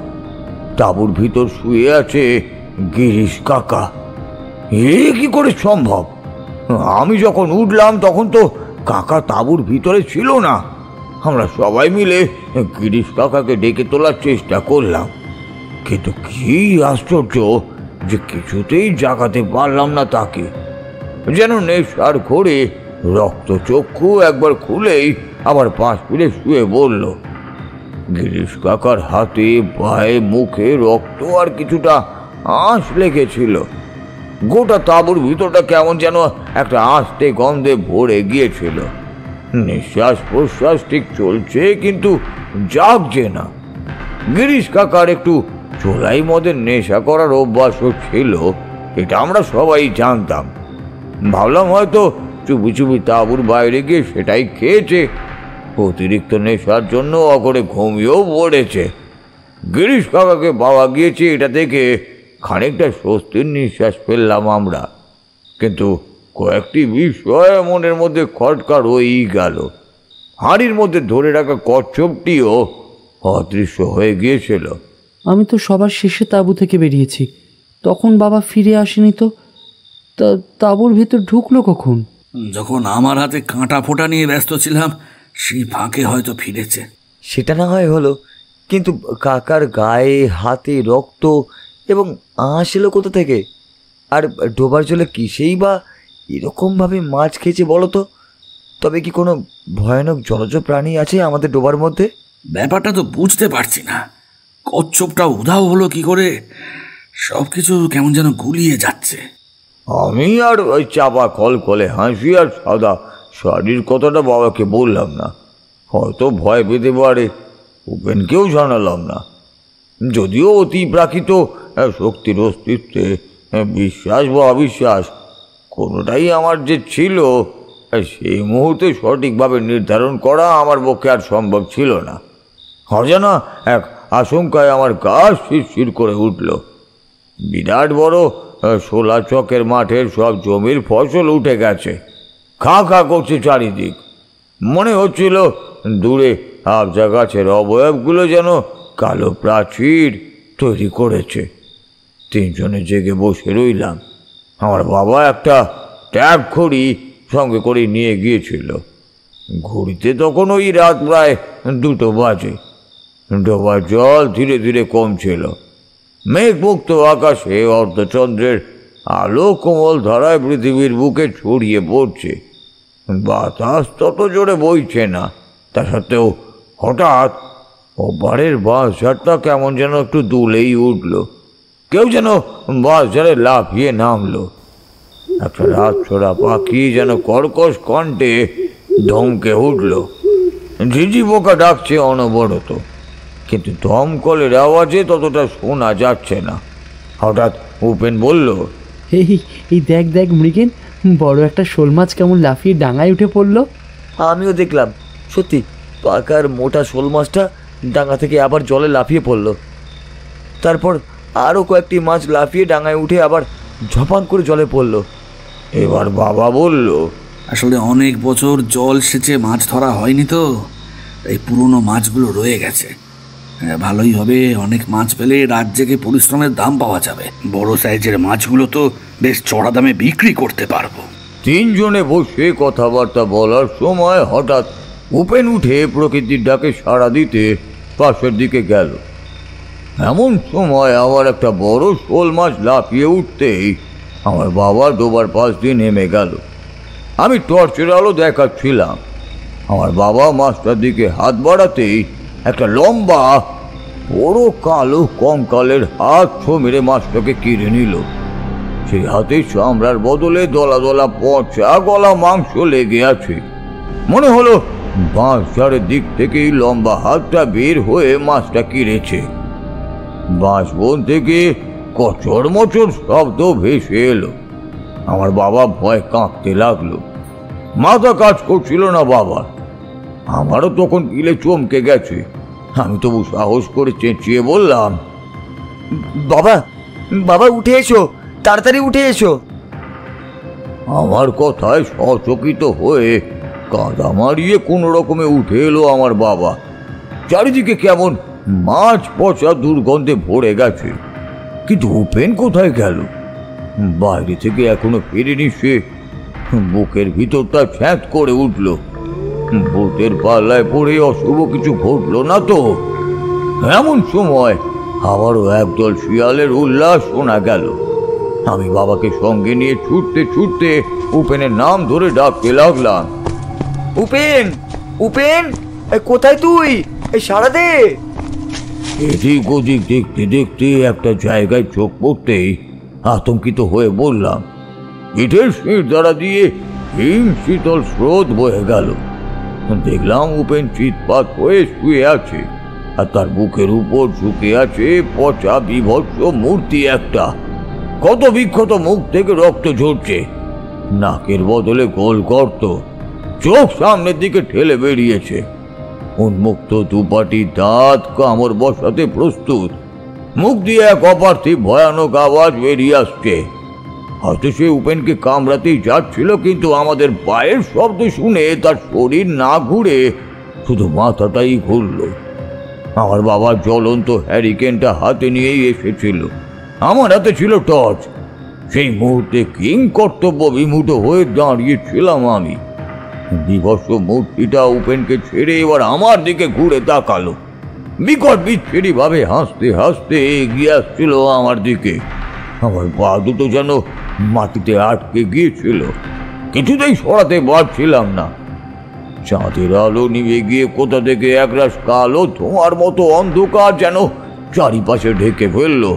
তাঁবুর ভিতর শুয়ে আছে গিরিশ কাকা। এ কি করে সম্ভব? আমি যখন উঠলাম তখন তো কাকা তাঁবুর ভিতরে ছিল না। আমরা সবাই মিলে গিরিশ কাকাকে ডেকে তোলার চেষ্টা করলাম, কিন্তু কি আশ্চর্য যে কিছুতেই জাগাতে পারলাম না তাকে। যেন নেশার ঘোরে রক্তচক্ষু একবার খুলেই আবার পাশ ফিরে শুয়ে বলল। গিরিশ কাকার হাতে, পায়ে, মুখে রক্ত আর কিছুটা আঁশ লেগেছিল। গোটা তাঁবুর ভিতরটা কেমন যেন একটা আস্তে গন্ধে ভরে গিয়েছিল। নিঃশ্বাস প্রশ্বাস ঠিক চলছে, কিন্তু জাগছে না। গিরিশ কাকার একটু চোলাই মদের নেশা করার অভ্যাসও ছিল, এটা আমরা সবাই জানতাম। ভাবলাম হয়তো চুপি চুপি তাঁবুর বাইরে গিয়ে সেটাই খেয়েছে। অতিরিক্ত নেশার জন্য অকরে ঘুমিয়েও পড়েছে। গিরিশ কাকাকে পাওয়া গিয়েছে, এটা থেকে খানিকটা স্বস্তির নিঃশ্বাস ফেললাম আমরা। কিন্তু কয়েকটি বিষয় মনের মধ্যে খটকা রয়েই গেল। হাঁড়ির মধ্যে ধরে রাখা কচ্ছপটিও অদৃশ্য হয়ে গিয়েছিল। আমি তো সবার শেষে তাঁবু থেকে বেরিয়েছি, তখন বাবা ফিরে আসেনি তো। তাঁবুর ভেতর ঢুকলো কখন? যখন আমার হাতে কাঁটা ফোঁটা নিয়ে ব্যস্ত ছিলাম, সেই ফাঁকে হয়তো ফিরেছে। সেটা না হয় হলো, কিন্তু কাকার গায়ে হাতে রক্ত এবং আঁশ এলো কোথা থেকে? আর ডোবার জলে কিসেই বা এরকমভাবে মাছ খেয়েছে বলো তো? তবে কি কোনো ভয়ানক জলজ প্রাণী আছে আমাদের ডোবার মধ্যে? ব্যাপারটা তো বুঝতে পারছি না। কচ্ছপটা উধাও হলো কি করে? সব কিছু কেমন যেন গুলিয়ে যাচ্ছে। আমি আর ওই চাপা কলকলে হাসি আর সাদা শাড়ির কথাটা বাবাকে বললাম না। হয়তো ভয় পেতে পারে, উপেনকেও জানালাম না। যদিও অতি প্রাকৃত শক্তির অস্তিত্বে বিশ্বাস বা অবিশ্বাস কোনোটাই আমার যে ছিল, সেই মুহূর্তে সঠিকভাবে নির্ধারণ করা আমার পক্ষে আর সম্ভব ছিল না। অজানা এক আশঙ্কায় আমার গা শিরশির করে উঠল। বিরাট বড় শোলা চকের মাঠের সব জমির ফসল উঠে গেছে, খা খা করছে চারিদিক। মনে হচ্ছিল দূরে আবজা গাছের অবয়বগুলো যেন কালো প্রাচীর তৈরি করেছে। তিনজনে জেগে বসে রইলাম। আমার বাবা একটা ট্যাগ ঘড়ি সঙ্গে করে নিয়ে গিয়েছিল। ঘড়িতে তখন ওই রাত প্রায় 2টো বাজে। ডোবার জল ধীরে ধীরে কমছিল। মেঘমুক্ত আকাশে অর্ধচন্দ্রের আলো কোমল ধারায় পৃথিবীর বুকে ছড়িয়ে পড়ছে। বাতাস তত জোরে বইছে না, তা সত্ত্বেও হঠাৎ ওপারের বাঁশঝাড়টা কেমন যেন একটু দুলেই উঠল। কেউ যেন বাঁশঝাড়ে লাফিয়ে নামলো। একটা রাতছড়া পাখি যেন কর্কশ কণ্ঠে ধমকে উঠল। ঝিঝি পোকা ডাকছে অনবরত, কিন্তু দমকলের আওয়াজে ততটা শোনা যাচ্ছে না। হঠাৎ উপেন বলল, এই দেখ দেখ মৃগেন, বড় একটা শোল মাছ কেমন লাফিয়ে ডাঙায় উঠে পড়লো। আমিও দেখলাম, সত্যি পাকার মোটা শোল মাছটা ডাঙা থেকে আবার জলে লাফিয়ে পড়ল। তারপর আরও কয়েকটি মাছ লাফিয়ে ডাঙায় উঠে আবার ঝপাং করে জলে পড়ল। এবার বাবা বলল, আসলে অনেক বছর জল সেচে মাছ ধরা হয়নি তো, এই পুরনো মাছগুলো রয়ে গেছে। ভালোই হবে, অনেক মাছ পেলে রাত জেগে পরিশ্রমের দাম পাওয়া যাবে। বড় সাইজের মাছগুলো তো বেশ চড়া দামে বিক্রি করতে পারবো। তিনজনে বসে কথাবার্তা বলার সময় হঠাৎ উপেন উঠে প্রকৃতির ডাকে সাড়া দিতে পাশের দিকে গেল। এমন সময় আমার একটা বড় শোল মাছ লাফিয়ে উঠতেই আমার বাবা ডোবার পাশ দিয়ে নেমে গেল। আমি টর্চের আলো দেখাচ্ছিলাম। আমার বাবা মাছটার দিকে হাত বাড়াতেই একটা লম্বা বড় কালো কঙ্কালের হাত মেরে মাছটাকে কেড়ে নিল। সেই হাতে চামড়ার বদলে দলা দলা পচা গলা মাংস লেগে আছে। মনে হলো বাঁশঝাড়ের দিক থেকেই লম্বা হাতটা বের হয়ে মাছটা কেড়েছে। বাঁশবন থেকে কচর মচর শব্দ ভেসে এলো। আমার বাবা ভয় কাঁপতে লাগলো। মাথা কাজ করছিল না বাবার। আমারও তখন পিলে চমকে গেছে। আমি তবু সাহস করে চেঁচিয়ে বললাম, বাবা বাবা উঠে এসো, তাড়াতাড়ি উঠে এসো। আমার কথায় সচকিত হয়ে কাদা মারিয়ে কোনো রকমে উঠে এলো আমার বাবা। চারিদিকে কেমন মাছ পচা দুর্গন্ধে ভরে গেছে। কিন্তু উপেন কোথায় গেল? বাইরে থেকে এখনো ফেরেনি সে। বুকের ভিতরটা ছ্যাঁত করে উঠল। ভূতের পাল্লায় পড়ে অশুভ কিছু ঘটলো না তো? এমন সময় আবারও একদল শিয়ালের উল্লাস শোনা গেল। আমি বাবাকে সঙ্গে নিয়ে ছুটতে ছুটতে উপেনের নাম ধরে ডাকতে লাগলাম, উপেন, উপেন, কোথায় তুই? সাড়া দে। এদিক ওদিক দেখতে দেখতে একটা জায়গায় চোখ পড়তেই আতঙ্কিত হয়ে বললাম। পিঠের শির দ্বারা দিয়ে হিম শীতল স্রোত বয়ে গেল। দেখলাম উপেন চিৎপাত হয়ে শুয়ে আছে, আর তার বুকের উপর ঝুঁকে আছে পচা বিভৎস মূর্তি একটা। কত বিক্ষত মুখ থেকে রক্ত ঝরছে। নাকের বদলে গোল গর্ত, চোখ সামনের দিকে ঠেলে বেরিয়েছে, উন্মুক্ত দুপাটি দাঁত কামড় বসাতে প্রস্তুত, মুখ দিয়ে এক অপার্থিব ভয়ানক আওয়াজ বেরিয়ে আসছে। হয়তো সে উপেনকে কামড়াতেই যাচ্ছিল, কিন্তু আমাদের পায়ের শব্দ শুনে তার শরীর না ঘুরে শুধু মাথাটাই ঘুরল। আমার বাবা জ্বলন্ত হ্যারিকেনটা হাতে নিয়েই এসেছিল, আমার হাতে ছিল টর্চ। সেই মুহূর্তে কিং কর্তব্য বিমূঢ় হয়ে দাঁড়িয়েছিলাম আমি। বিভৎস মূর্তিটা উপেনকে ছেড়ে এবার আমার দিকে ঘুরে তাকালো, বিকট বিচ্ছিরি ভাবে হাসতে হাসতে এগিয়ে আসছিল আমার দিকে। আমার পা দুটো যেন মাটিতে আটকে গিয়েছিল, কিছুতেই সরাতে পারছিলাম না। চাঁদের আলো নিভে গিয়ে কোথা থেকে একরাশ কালো ধোঁয়ার মতো অন্ধকার যেন চারিপাশে ঢেকে ফেললো।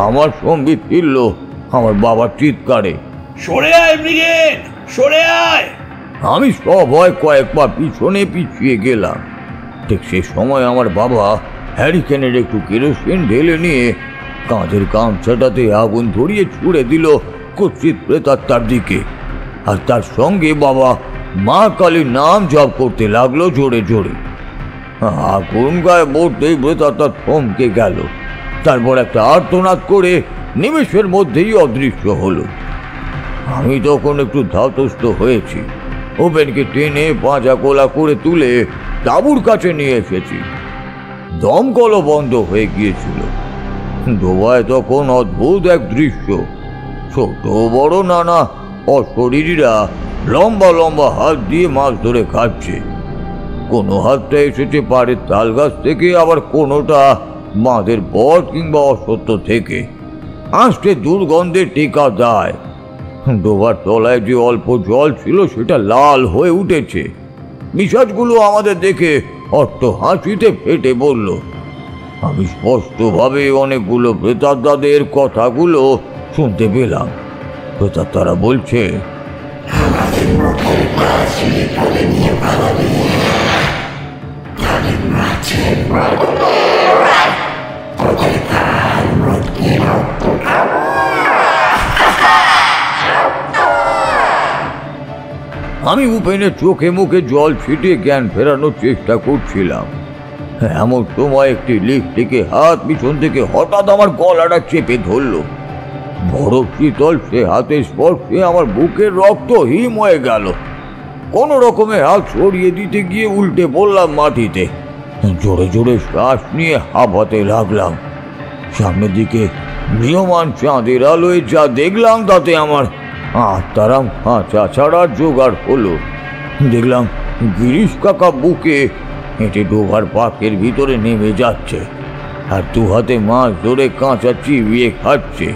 আমার সম্বিত ফিরল আমার বাবার চিৎকারে, সরে আয় ব্রিগেড, সরে আয়! আমি সভয় কয়েক পা পিছনে পিছিয়ে গেলাম। ঠিক সে সময় আমার বাবা হ্যারিকেনের একটু কেরোসিন ঢেলে নিয়ে কাঁধের গামছাটাতে আগুন ধরিয়ে ছুড়ে দিল কুৎসিত প্রেতাত্মার দিকে। আর তার সঙ্গে বাবা মা কালীর নাম জপ করতে লাগলো জোরে জোরে। আগুন গায়ে পড়তেই প্রেতাত্মা থমকে গেল, তারপর একটা আর্তনাদ করে নিমেষের মধ্যেই অদৃশ্য হলো। আমি তখন একটু ধাতস্থ হয়েছি, ওপেনকে টেনে পাঁজা কোলা করে তুলে তাঁবুর কাছে নিয়ে এসেছি। দমকলও বন্ধ হয়ে গিয়েছিল। ডোবায় তখন অদ্ভুত এক দৃশ্য, ছোট বড় নানা অশরীরীরা লম্বা লম্বা হাত দিয়ে মাছ ধরে খাচ্ছে। কোনো হাতটা এসেছে পাড়ের তাল গাছ থেকে, আবার কোনোটা বাঁধের বট কিংবা অসত্য থেকে। আসতে দুর্গন্ধে টেকা দেয়। ডোবার তলায় যে অল্প জল ছিল সেটা লাল হয়ে উঠেছে। পিশাচগুলো আমাদের দেখে অট্ট হাসিতে ফেটে বলল। আমি স্পষ্টভাবে অনেকগুলো প্রেতাত্মাদের কথাগুলো শুনতে পেলাম। প্রেতাত্মারা বলছে, আমি উপেনের চোখে মুখে জল ছিটিয়ে জ্ঞান ফেরানোর চেষ্টা করছিলাম। এমন সময় একটি লিফটিকে হাত পিছন থেকে হঠাৎ আমার গলাটা চেপে ধরল। বরফ শীতল সে হাতের স্পর্শে আমার বুকের রক্ত হিম হয়ে গেল। কোন রকমে হাত সরিয়ে দিতে গিয়ে উল্টে পড়লাম মাটিতে। জোরে জোরে শ্বাস নিয়ে হাঁপাতে লাগলাম। সামনের দিকে নিয়মান চাঁদের আলোয় যা দেখলাম তাতে আমার আত্মারাম হাঁচা ছাড়ার জোগাড় হলো। দেখলাম গিরিশ কাকা বুকে হেঁটে ডোবার পাকের ভিতরে নেমে যাচ্ছে, আর দু হাতে মাছ ধরে কাঁচা চিবিয়ে খাচ্ছে।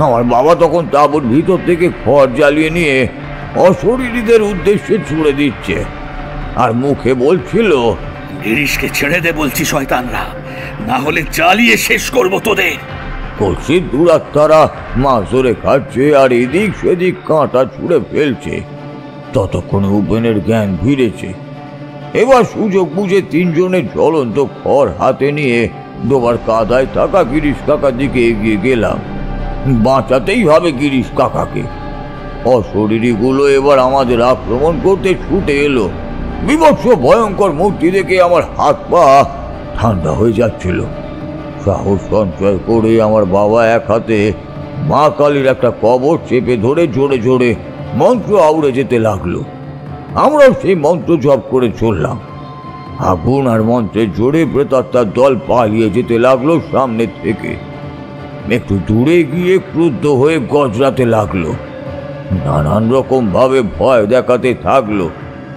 আমার বাবা তখন তাঁবুর ভিতর থেকে খড় জ্বালিয়ে নিয়ে অশরীরীদের উদ্দেশ্যে ছুড়ে দিচ্ছে, আর মুখে বলছিল, গিরিশকে ছেড়ে দে বলছি শয়তানরা, না হলে জ্বালিয়ে শেষ করবো তোদের। কলসির দুরাত্মারা মাছ ধরে খাচ্ছে আর এদিক সেদিক কাঁটা ছুঁড়ে ফেলছে। ততক্ষণে উপেনের জ্ঞান ফিরেছে। এবার সুযোগ বুঝে তিনজনের জ্বলন্ত খড় হাতে নিয়ে ডোবার কাদায় থাকা গিরিশ কাকার দিকে এগিয়ে গেলাম। বাঁচাতেই হবে গিরিশ কাকাকে। অশরীরীগুলো এবার আমাদের আক্রমণ করতে ছুটে এলো। বিভৎস ভয়ঙ্কর মূর্তি দেখে আমার হাত পা ঠান্ডা হয়ে যাচ্ছিল। সাহস সঞ্চয় করে আমার বাবা এক হাতে মা কালীর একটা কবর চেপে ধরে জোরে জোরে মন্ত্র আউড়ে যেতে লাগলো। আমরাও সেই মন্ত্র জপ করে চললাম। আগুন আর মন্ত্রের জোরে প্রেতাত্মার দল পালিয়ে যেতে লাগলো সামনে থেকে। একটু দূরে গিয়ে ক্রুদ্ধ হয়ে গজরাতে লাগলো, নানান রকম ভাবে ভয় দেখাতে থাকলো।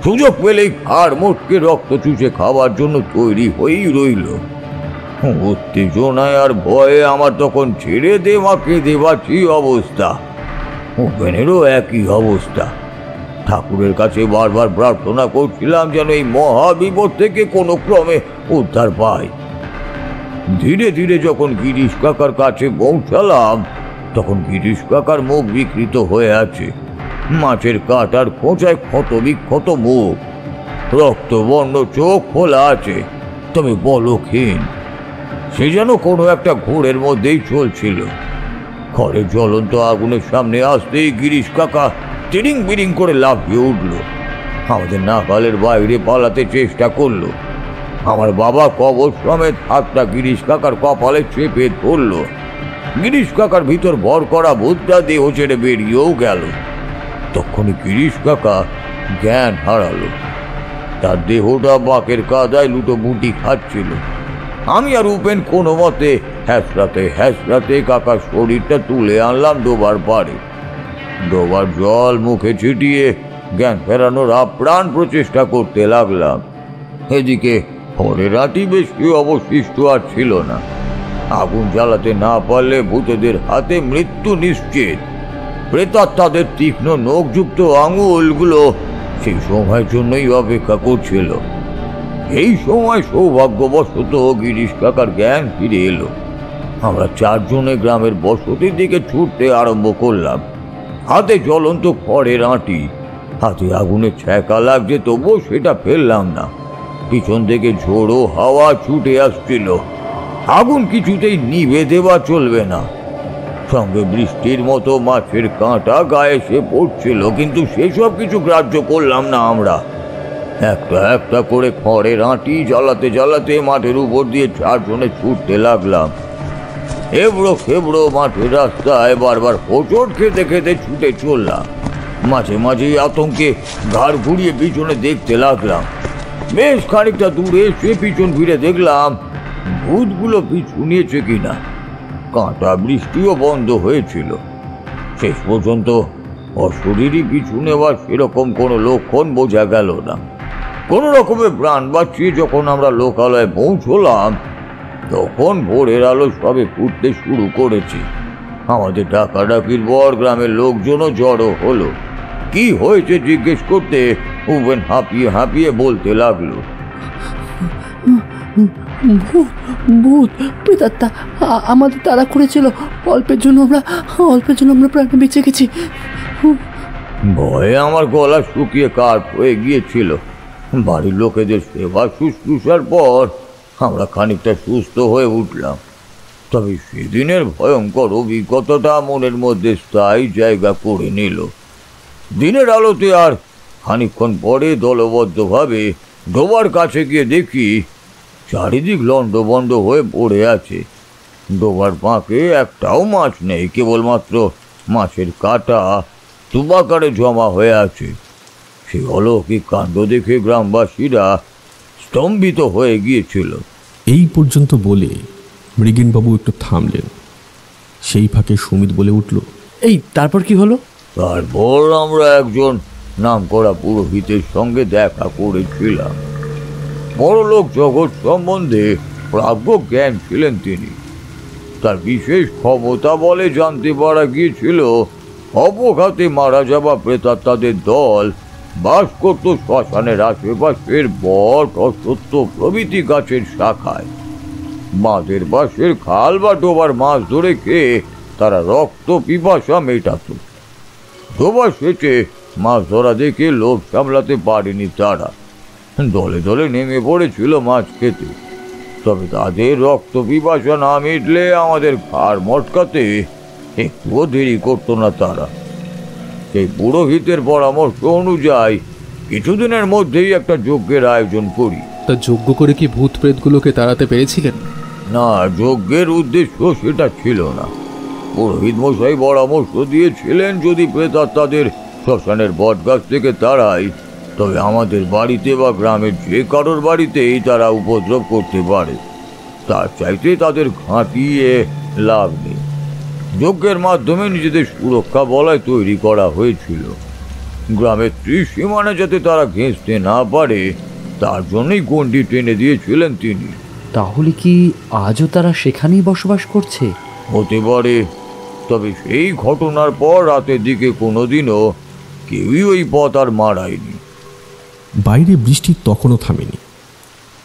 সুযোগ পেলেই ঘাড় মোটকে রক্ত চুষে খাওয়ার জন্য তৈরি হয়েই রইল। উত্তেজনায় আর ভয়ে আমার তখন ছেড়ে দেওয়াকে দেবাছি অবস্থা। ওপেনেরও একই অবস্থা। ঠাকুরের কাছে বারবার প্রার্থনা করছিলাম যেন এই মহাবিপদ থেকে কোনো ক্রমে উদ্ধার পাই। ধীরে ধীরে যখন গিরিশ কাকার কাছে পৌঁছালাম তখন গিরিশ কাকার মুখ বিকৃত হয়ে আছে। মাছের কাঁটার খোঁচায় ক্ষত বিক্ষত মুখ, রক্তবর্ণ চোখ খোলা আছে, তবে বলকহীন। সে যেন কোনো একটা ঘোরের মধ্যেই চলছিল। ঘরের জ্বলন্ত আগুনের সামনে আসতেই গিরিশ কাকা তিরিং বিরিং করে লাফিয়ে উঠল, আমাদের নাগালের বাইরে পালাতে চেষ্টা করলো। আমার বাবা কবর সমেত হাতটা গিরিশ কাকার কপালে চেপে ধরল। গিরিশ কাকার ভিতর ভর করা ভূতটা দেহ ছেড়ে বেরিয়েও গেল। তখনই গিরিশ কাকা জ্ঞান হারালো। তার দেহটা বাঁকের কাদায় লুটোপুটি খাচ্ছিল। আমি আর উপেন কোনো মতে হ্যাঁচড়াতে কাকার শরীরটা তুলে আনলাম ডোবার পাড়ে। ডোবার জল মুখে ছিটিয়ে জ্ঞান ফেরানোর আপ্রাণ প্রচেষ্টা করতে লাগলাম। এদিকে পরের রাতি বেশি অবশিষ্ট আর ছিল না। আগুন জ্বালাতে না পারলে ভূতেদের হাতে মৃত্যু নিশ্চিত। প্রেতাত্মাদের তীক্ষ্ণ নখযুক্ত আঙুলগুলো সেই সময়ের জন্যই অপেক্ষা করছিল। এই সময় সৌভাগ্যবশত গিরিশ কাকার জ্ঞান ফিরে এলো। আমরা চারজনে গ্রামের বসতির দিকে ছুটতে আরম্ভ করলাম। হাতে জ্বলন্ত খড়ের আঁটি, হাতে আগুনের ছ্যাঁকা লাগছে, তবুও সেটা ফেললাম না। পিছন থেকে ঝোড়ো হাওয়া ছুটে আসছিল। আগুন কিছুতেই নিভে দেওয়া চলবে না। সঙ্গে বৃষ্টির মতো মাছের কাঁটা গায়ে এসে পড়ছিল, কিন্তু সেসব কিছু গ্রাহ্য করলাম না। আমরা একটা একটা করে খড়ের আঁটি জ্বালাতে মাঠের উপর দিয়ে চারজনে ছুটতে লাগলাম। এবড়ো খেবড়ো মাঠের রাস্তায় বারবার হোঁচট খেতে খেতে ছুটে চললাম। মাঝে মাঝেই আতঙ্কে ঘাড় ঘুরিয়ে পিছনে দেখতে লাগলাম। বেশ খানিকটা দূরে এসে পিছন ফিরে দেখলাম ভূতগুলো পিছু নিয়েছে কিনা। কাঁটা বৃষ্টিও বন্ধ হয়েছিল। শেষ পর্যন্ত অশরীরই পিছু নেওয়ার সেরকম কোনো লক্ষণ বোঝা গেল না। কোনো রকমে প্রাণ বাঁচিয়ে যখন আমরা লোকালয়ে পৌঁছলাম, তখন ভোরের আলো সবে ফুটতে শুরু করেছে। আমাদের ডাকাডাকির পর গ্রামের লোকজনও জড়ো হলো। কি হয়েছে জিজ্ঞেস করতে উপেন হাঁপিয়ে হাঁপিয়ে বলতে লাগলো, ভূত প্রেতাত্মা আমাদের তাড়া করেছিল। অল্পের জন্য আমরা প্রাণে বেঁচে গেছি। ভয়ে আমার গলা শুকিয়ে কাঠ হয়ে গিয়েছিল। বাড়ির লোকেদের সেবা শুশ্রূষার পর আমরা খানিকটা সুস্থ হয়ে উঠলাম। তবে সেদিনের ভয়ঙ্কর অভিজ্ঞতাটা মনের মধ্যে স্থায়ী জায়গা করে নিল। দিনের আলোতে আর খানিকক্ষণ পরে দলবদ্ধভাবে ডোবার কাছে গিয়ে দেখি চারিদিক লণ্ডভণ্ড হয়ে পড়ে আছে। ডোবার পাঁকে একটাও মাছ নেই, কেবলমাত্র মাছের কাঁটা তুবাকারে জমা হয়ে আছে। সে অলৌকিক কাণ্ড দেখে গ্রামবাসীরা স্তম্ভিত হয়ে গিয়েছিল। এই পর্যন্ত বলে মৃগেনবাবু একটু থামলেন। সেই ফাঁকে সুমিত বলে উঠল, এই তারপর কি হলো? তারপর আমরা একজন নামকরা পুরোহিতের সঙ্গে দেখা করেছিলাম। বড়লোক জগৎ সম্বন্ধে প্রাজ্ঞ জ্ঞান ছিলেন তিনি। তার বিশেষ ক্ষমতা বলে জানতে পারা গিয়েছিল অপঘাতে মারা যাওয়া প্রেতাত্মাদের দল বাস করত শ্মশানের আশেপাশের বট, অশ্বত্থ প্রভৃতি গাছের শাখায়। বাঁধের পাশের খাল বা ডোবার মাছ ধরে খেয়ে তারা রক্ত পিপাসা মেটাত। ডোবা সেচে মাছ ধরা দেখে লোভ সামলাতে পারেনি তারা। দলে দলে নেমে পড়েছিল মাছ খেতে। তবে তাদের রক্ত পিপাসা না মিটলে আমাদের ঘাড় মটকাতে একটুও দেরি করতো না তারা। সেই পুরোহিতের পরামর্শ অনুযায়ী কিছুদিনের মধ্যেই একটা যজ্ঞের আয়োজন করি। তা যজ্ঞ করে কি ভূত প্রেতগুলোকে তাড়াতে পেরেছিলেন? না, যজ্ঞের উদ্দেশ্য সেটা ছিল না। পুরোহিত মশাই পরামর্শ দিয়েছিলেন যদি প্রেতাত্মাদের শ্মশানের বট গাছ থেকে তাড়াই, তবে আমাদের বাড়িতে বা গ্রামের যে কারোর বাড়িতেই তারা উপদ্রব করতে পারে। তার চাইতে তাদের ঘাঁটিয়ে লাভ নেই। যজ্ঞের মাধ্যমে নিজেদের সুরক্ষা বলয় তৈরি করা হয়েছিল। গ্রামের ত্রিসীমানা যাতে তারা ঘেঁষতে না পারে তার জন্যই গণ্ডি টেনে দিয়েছিলেন তিনি। তাহলে কি আজও তারা সেখানেই বসবাস করছে? হতে পারে, তবে সেই ঘটনার পর রাতের দিকে কোনোদিনও কেউই ওই পথ আর মারায়নি। বাইরে বৃষ্টি তখনও থামেনি।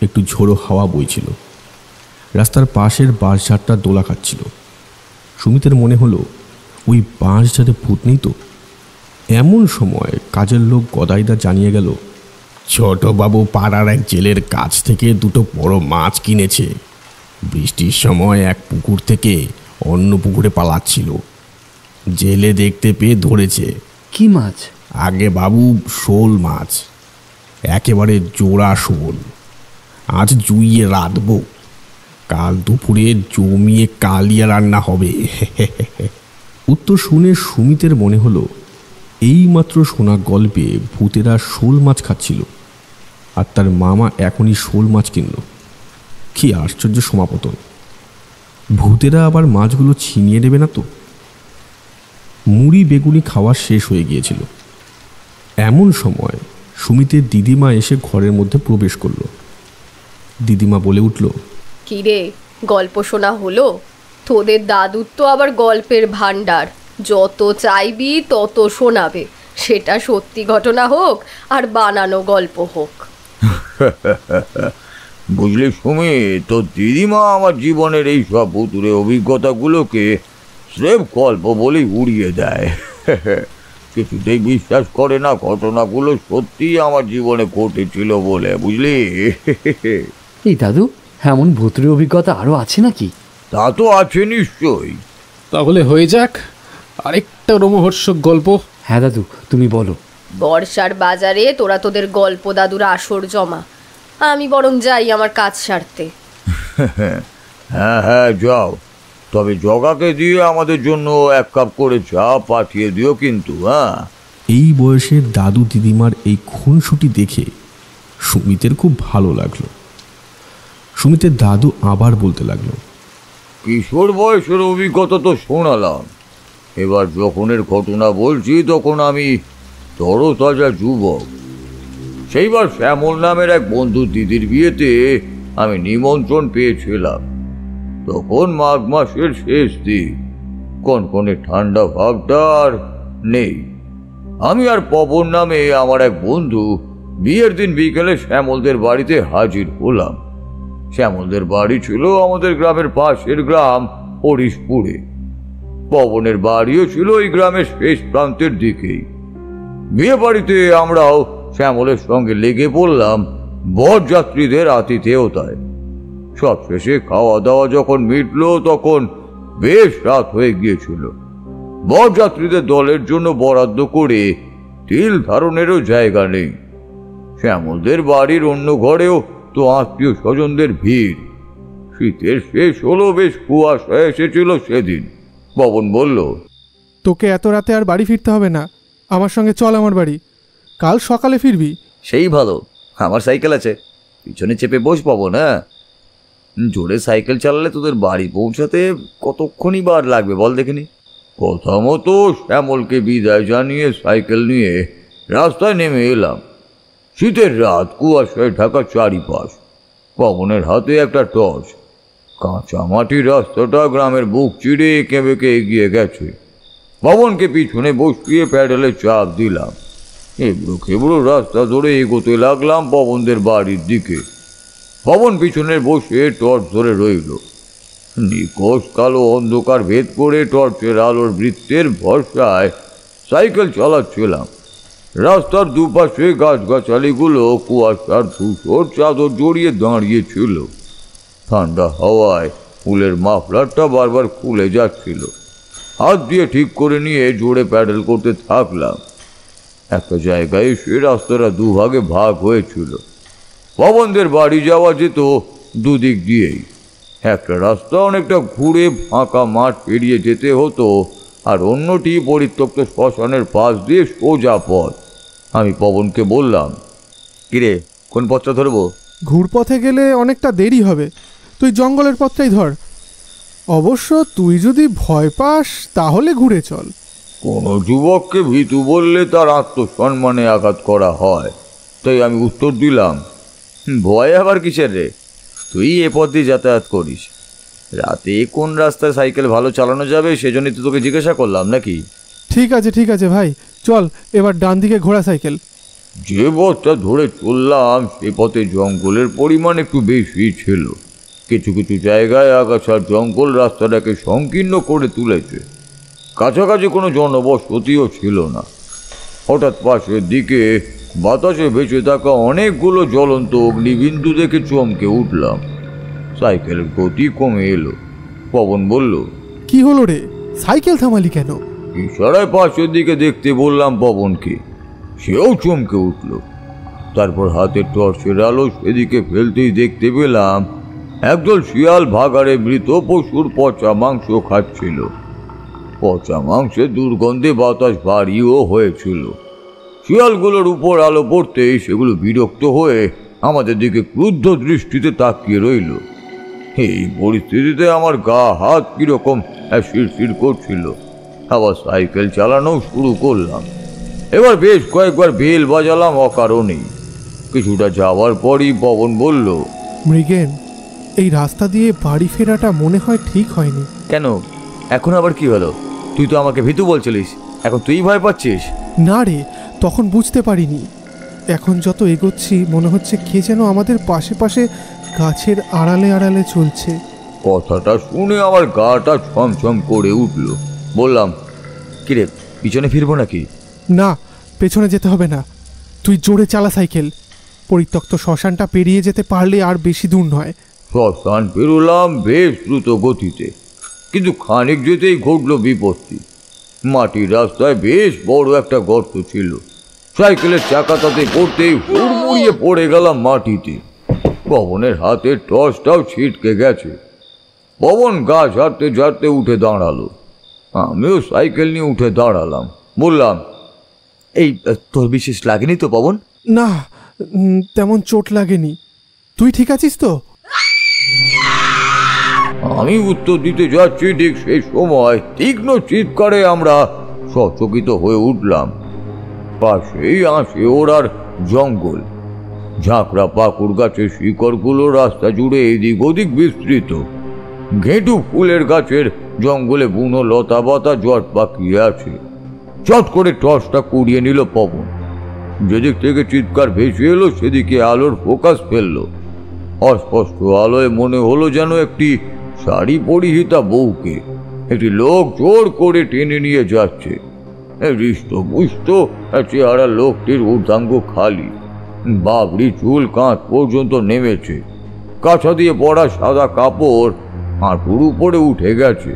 একটু ঝোড়ো হাওয়া বইছিল। রাস্তার পাশের বাঁশঝাড়টা দোলা খাচ্ছিল। সুমিতের মনে হলো ওই বাঁশঝাড়ে ভূত নেই তো। এমন সময় কাজের লোক গদাইদা জানিয়ে গেল, ছোটবাবু পাড়ার এক জেলের কাছ থেকে দুটো বড় মাছ কিনেছে। বৃষ্টির সময় এক পুকুর থেকে অন্য পুকুরে পালাচ্ছিল। জেলে দেখতে পেয়ে ধরেছে। কি মাছ? আগে বাবু, শোল মাছ, একেবারে জোড়া শোল। আজ জুইয়ে রাঁধবো, কাল দুপুরে জমিয়ে কালিয়া রান্না হবে। উত্তর শুনে সুমিতের মনে হলো এইমাত্র শোনা গল্পে ভূতেরা শোল মাছ খাচ্ছিল, আর তার মামা এখনই শোল মাছ কিনল। কি আশ্চর্য সমাপতন! ভূতেরা আবার মাছগুলো ছিনিয়ে দেবে না তো? মুড়ি বেগুনি খাওয়া শেষ হয়ে গিয়েছিল। এমন সময় সুমিতের দিদিমা এসে ঘরের মধ্যে প্রবেশ করল। দিদিমা বলে উঠল, কিরে, গল্প শোনা হলো? তোদের দাদুর তো আবার গল্পের ভাণ্ডার, যত চাইবি তত শোনাবে, সেটা সত্যি ঘটনা হোক আর বানানো গল্প হোক। বুঝলি সুমি, তোর দিদিমা আমার জীবনের এই সব ভুতুরে অভিজ্ঞতাগুলোকে স্রেফ গল্প বলেই উড়িয়ে দেয়। কিছুতেই বিশ্বাস করে না ঘটনাগুলো সত্যি আমার জীবনে ঘটেছিল বলে, বুঝলি? এই দাদু, এমন ভূতুরে অভিজ্ঞতা আরও আছে নাকি? তা তো আছে নিশ্চয়ই। তাহলে হয়ে যাক আরেকটা রোমহর্ষক গল্প। হ্যাঁ দাদু, তুমি বলো। বর্ষার বাজারে তোরা তোদের গল্প দাদুর আসর জমা, আমি বরং যাই আমার কাজ সারতে। হ্যাঁ হ্যাঁ, যাও, তবে জগাকে দিয়ে আমাদের জন্য 1 কাপ করে চা পাঠিয়ে দিও কিন্তু। হ্যাঁ, এই বয়সে দাদু দিদিমার এই খুনসুটি দেখে সুমিতের খুব ভালো লাগলো। সুমিতের দাদু আবার বলতে লাগলো, কিশোর বয়সের অভিজ্ঞতা তো শোনালাম, এবার যখনের ঘটনা বলছি তখন আমি তরতাজা যুবক। সেইবার শ্যামল নামের এক বন্ধু দিদির বিয়েতে আমি নিমন্ত্রণ পেয়েছিলাম। তখন মাঘ মাসের শেষ দিক, কনকনে ঠান্ডা ভাবটা আর নেই। আমি আর পবন নামে আমার এক বন্ধু বিয়ের দিন বিকেলে শ্যামলদের বাড়িতে হাজির হলাম। শ্যামলদের বাড়ি ছিল আমাদের গ্রামের পাশের গ্রাম হরিশপুরে। পবনের বাড়িও ছিল এই গ্রামের শেষ প্রান্তের দিকেই। বিয়ে বাড়িতে আমরাও শ্যামলের সঙ্গে লেগে পড়লাম বরযাত্রীদের আতিথেয়তায়। সবশেষে খাওয়া দাওয়া যখন মিটল তখন বেশ রাত হয়ে গিয়েছিল। বরযাত্রীদের দলের জন্য বরাদ্দ করে তিল ধারণেরও জায়গা নেই। শ্যামলদের বাড়ির অন্য ঘরেও তো আত্মীয় স্বজনদের ভিড়। শীতের শেষ হলো, বেশ কুয়াশা এসেছিল সেদিন। পবন বলল, তোকে এত রাতে আর বাড়ি ফিরতে হবে না, আমার সঙ্গে চল আমার বাড়ি, কাল সকালে ফিরবি। সেই ভালো, আমার সাইকেল আছে, পিছনে চেপে বস পাবো না। জোরে সাইকেল চালালে তোদের বাড়ি পৌঁছাতে কতক্ষণই বার লাগবে বল দেখিনি? কথা মতো শ্যামলকে বিদায় জানিয়ে সাইকেল নিয়ে রাস্তায় নেমে এলাম। শীতের রাত, কুয়াশায় ঢাকা চারিপাশ। পবনের হাতে একটা টর্চ। কাঁচা মাটির রাস্তাটা গ্রামের বুক চিড়ে এঁকে বেঁকে এগিয়ে গেছে। পবনকে পিছনে বসিয়ে প্যাডেলে চাপ দিলাম। এবড়ো খেবড়ো রাস্তা ধরে এগোতে লাগলাম পবনদের বাড়ির দিকে। পবন পিছনে বসে টর্চ ধরে রইল। নিকষ কালো অন্ধকার ভেদ করে টর্চের আলোর বৃত্তের ভরসায় সাইকেল চালাচ্ছিলাম। রাস্তার দুপাশে গাছগাছালিগুলো কুয়াশার ধূসর চাদর জড়িয়ে দাঁড়িয়েছিল। ঠান্ডা হাওয়ায় ফুলের মাফলারটা বারবার খুলে যাচ্ছিল। হাত দিয়ে ঠিক করে নিয়ে জোরে প্যাডেল করতে থাকলাম। একটা জায়গায় এসে রাস্তাটা দুভাগে ভাগ হয়েছিল। পবনদের বাড়ি যাওয়া যেত দুদিক দিয়েই। একটা রাস্তা অনেকটা ঘুরে ফাঁকা মাঠ পেরিয়ে যেতে হতো, আর অন্যটি পরিত্যক্ত শ্মশানের পাশ দিয়ে সোজা পথ। আমি পবনকে বললাম, কিরে, কোন পথটা ধরবো? ঘুরপথে গেলে অনেকটা দেরি হবে, তুই জঙ্গলের পথটাই ধর। অবশ্য তুই যদি ভয় পাস তাহলে ঘুরে চল। কোনো যুবককে ভীতু বললে তার আত্মসম্মানে আঘাত করা হয়, তাই আমি উত্তর দিলাম, ভয় আবার কিসের রে? তুই এ পথ দিয়ে যাতায়াত করিস, রাতে কোন রাস্তায় সাইকেল ভালো চালানো যাবে সেজন্যই তো তোকে জিজ্ঞাসা করলাম নাকি। ঠিক আছে ভাই, চল এবার ডান দিকে ঘোড়া সাইকেল। যে পথটা ধরে চললাম সে পথে জঙ্গলের পরিমাণ একটু বেশি ছিল। কিছু কিছু জায়গায় আগাছার জঙ্গল রাস্তাটাকে সংকীর্ণ করে তুলেছে। কাছাকাছি কোনো জনবসতিও ছিল না। হঠাৎ পাশের দিকে বাতাসে ভেসে থাকা অনেকগুলো জ্বলন্ত অগ্নিবিন্দু দেখে চমকে উঠলাম। সাইকেলের গতি কমে এলো। পবন বলল, কি হলো রে, সাইকেল থামালি কেন? ইশারায় পাশের দিকে দেখতে বললাম পবনকে। সেও চমকে উঠল। তারপর হাতের টর্চের আলো সেদিকে ফেলতেই দেখতে পেলাম একদল শিয়াল ভাগাড়ে মৃত পশুর পচা মাংস খাচ্ছিল। পচা মাংসের দুর্গন্ধে বাতাস ভারীও হয়েছিল। শিয়ালগুলোর উপর আলো পড়তেই সেগুলো বিরক্ত হয়ে আমাদের দিকে ক্রুদ্ধ দৃষ্টিতে তাকিয়ে রইল। এই পরিস্থিতিতে আমার গা হাত কিরকম শিরশির করছিল। আবার সাইকেল চালানো শুরু করলাম। এবার বেশ কয়েকবার বেল বাজালাম অকারণেই। কিছুটা যাওয়ার পরই পবন বলল, মৃগেন, এই রাস্তা দিয়ে বাড়ি ফেরাটা মনে হয় ঠিক হয়নি। কেন, এখন আবার কি হলো? তুই তো আমাকে ভীতু বলছিলিস, এখন তুই ভয় পাচ্ছিস? না রে, তখন বুঝতে পারিনি। এখন যত এগোচ্ছি মনে হচ্ছে কে যেন আমাদের পাশে পাশে গাছের আড়ালে আড়ালে চলছে। কথাটা শুনে আমার গাটা ছমছম করে উঠল। বললাম, কিরে, পিছনে ফিরবো নাকি? না, পেছনে যেতে হবে না, তুই জোরে চালা সাইকেল। পরিত্যক্ত শ্মশানটা পেরিয়ে যেতে পারলে আর বেশি দূর নয়। শ্মশান পেরোলাম বেশ দ্রুত গতিতে, কিন্তু খানিক যেতেই ঘটল বিপত্তি। মাটির রাস্তায় বেশ বড় একটা গর্ত ছিল। সাইকেলের চাকা তাতে পড়তেই হুড়মুড়িয়ে পড়ে গেলাম মাটিতে। পবনের হাতের টর্চটাও ছিটকে গেছে। পবন গা ঝাড়তে ঝাড়তে উঠে দাঁড়ালো। আমিও সাইকেল নিয়ে উঠে দাঁড়ালাম। বললাম, এই তোর বিশেষ লাগেনি তো পবন? না, তেমন চোট লাগেনি। তুই ঠিক আছিস তো? আমি উত্তর দিতে যাচ্ছি, ঠিক সেই সময় তীক্ষ্ণ চিৎকারে আমরা সচকিত হয়ে উঠলাম। পাশেই আসে ওরার জঙ্গল। ঝাঁকড়া পাকুড় গাছের শিকড়গুলো রাস্তা জুড়ে এদিক ওদিক বিস্তৃত। ঘেঁটু ফুলের গাছের জঙ্গলে বুনো লতা পাতা জট পাকিয়ে আছে। চট করে টর্চটা কুড়িয়ে নিল পবন। যেদিক থেকে চিৎকার ভেসে এলো সেদিকে আলোর ফোকাস ফেলল। অস্পষ্ট আলোয় মনে হলো যেন একটি শাড়ি পরিহিতা বউকে একটি লোক জোর করে টেনে নিয়ে যাচ্ছে। হৃষ্টপুষ্ট চেহারা লোকটির ঊর্ধ্বাঙ্গ খালি, বাবরি চুল কাঁধ পর্যন্ত নেমেছে। কাছা দিয়ে পড়া সাদা কাপড় হাঁটুর উপরে উঠে গেছে।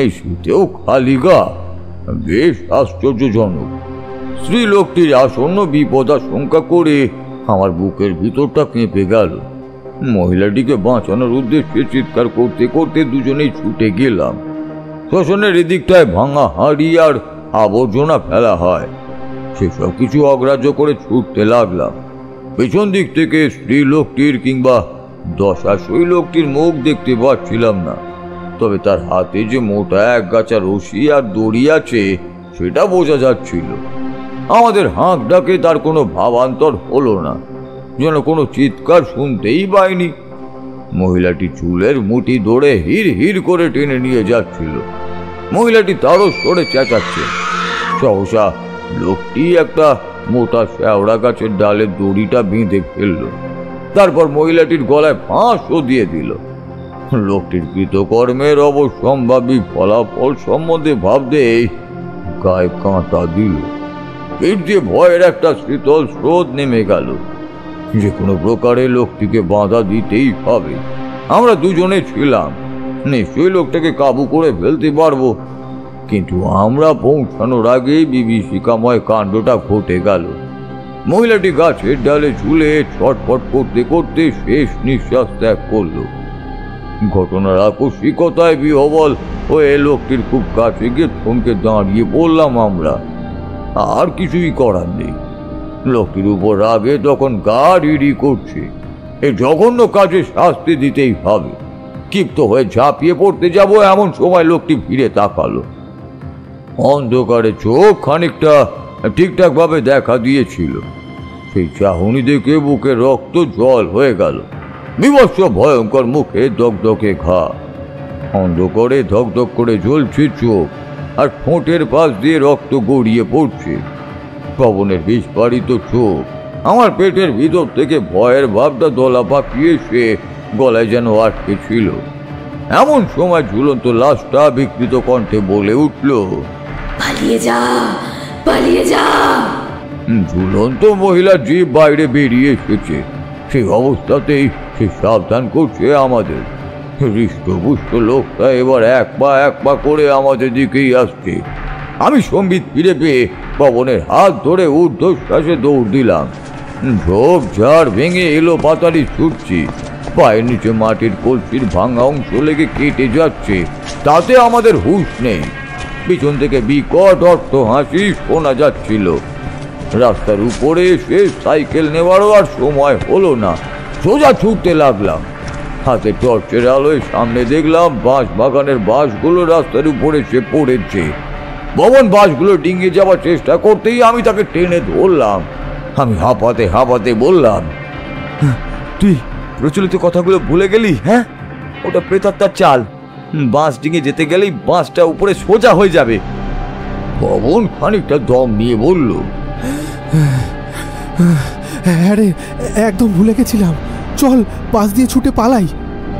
এই শীতেও খালি গা, বেশ আশ্চর্যজনক। স্ত্রী লোকটির আসন্ন বিপদাশঙ্কা করে আমার বুকের ভিতরটা কেঁপে গেল। মহিলাটিকে বাঁচানোর উদ্দেশ্যে চিৎকার করতে করতে দুজনেই ছুটে গেলাম। শ্মশানের এদিকটায় ভাঙা হাঁড়ি আর আবর্জনা ফেলা হয়, সেসব কিছু অগ্রাহ্য করে ছুটতে লাগলাম। পেছন দিক থেকে স্ত্রী লোকটির কিংবা দশাশই লোকটির মুখ দেখতে পাচ্ছিলাম না, তবে তার হাতে যে মোটা এক গাছা রশি আর দড়ি আছে সেটা বোঝা যাচ্ছিল। আমাদের হাঁক ডাকে তার কোনো ভাবান্তর হলো না, যেন কোনো চিৎকার শুনতেই পাইনি। মহিলাটি চুলের মুঠি ধরে হির হির করে টেনে নিয়ে যাচ্ছিল। মহিলাটি তারও সরে চেঁচাচ্ছে। সহসা লোকটি একটা মোটা শ্যাওড়া গাছের ডালের দড়িটা বেঁধে ফেলল। তারপর মহিলাটির গলায় ফাঁসও দিয়ে দিল। লোকটির কৃতকর্মের অবশ্যম্ভাবী ফলাফল সম্বন্ধে ভাবতেই গায়ে কাঁটা দিল। পেট দিয়ে ভয়ের একটা শীতল স্রোত নেমে গেল। যে কোনো প্রকারে লোকটিকে বাধা দিতেই হবে। আমরা দুজনে ছিলাম, নিশ্চয়ই লোকটাকে কাবু করে ফেলতে পারবো। কিন্তু আমরা পৌঁছানোর আগেই বিভীষিকাময় কাণ্ডটা ঘটে গেল। মহিলাটি গাছের ডালে ঝুলে ছটফট করতে করতে শেষ নিঃশ্বাস ত্যাগ করল। ঘটনার আকস্মিকতায় বিহবল হয়ে লোকটির খুব কাছে গিয়ে থমকে দাঁড়িয়ে পড়লাম আমরা। আর কিছুই করার নেই। লোকটির উপর রাগে তখন গা রিড়ি করছে। এই জঘন্য কাজে শাস্তি দিতেই হবে। ক্ষিপ্ত হয়ে ঝাঁপিয়ে পড়তে যাব এমন সময় লোকটি ফিরে তাকালো। অন্ধকারে চোখ খানিকটা ঠিকঠাক ভাবে দেখা দিয়েছিল। সেই চাহনি দেখে বুকে রক্ত জল হয়ে গেল। বিভৎস ভয়ঙ্কর মুখে দগদগে ঘা। অন্ধকারে ধকধক করে জ্বলছে চোখ, আর ঠোঁটের পাশ দিয়ে রক্ত গড়িয়ে পড়ছে। পবনের বিস্ফারিত চোখ আমার পেটের ভিতর থেকে ভয়ের ভাবটা দলা পাকিয়ে এসে গলায় যেন আটকে ছিল। এমন সময় ঝুলন্ত লাশটা বিকৃত কণ্ঠে বলে উঠল, পালিয়ে যা, পালিয়ে যা। ঝুলন্ত মহিলার জিভ বাইরে বেরিয়ে এসেছে। সেই অবস্থাতেই সে সাবধান করছে আমাদের। হৃষ্টপুষ্ট লোকটা এবার এক পা করে আমাদের দিকেই আসছে। আমি সম্বিত ফিরে পেয়ে পবনের হাত ধরে ঊর্ধ্বশ্বাসে দৌড় দিলাম। ঝোপ ঝাড় ভেঙে এলো পাতারি ছুটছি, পায়ের নিচে মাটির কলসির ভাঙা অংশ লেগে কেটে যাচ্ছে, তাতে আমাদের হুঁশ নেই। পিছন থেকে বিকট অর্থ হাসি শোনা যাচ্ছিল। রাস্তার উপরে এসে সাইকেল নেওয়ারও আর সময় হলো না, সোজা ছুটতে লাগলাম। হাতে টর্চের আলোয় সামনে দেখলাম বাঁশ বাগানের বাঁশগুলো রাস্তার উপরে এসে পড়েছে। ভবন বাঁশগুলো ডিঙিয়ে যাওয়ার চেষ্টা করতেই আমি তাকে টেনে ধরলাম। আমি হাঁপাতে হাঁপাতে বললাম, তুই প্রচলিত কথাগুলো ভুলে গেলি? হ্যাঁ, ওটা প্রেতাত্মার চাল। বাঁশ ডিঙে যেতে গেলেই বাঁশটা উপরে সোজা হয়ে যাবে। ভবন খানিকটা দম নিয়ে বলল, হ্যাঁ রে, একদম ভুলে গেছিলাম। চল পাশ দিয়ে ছুটে পালাই।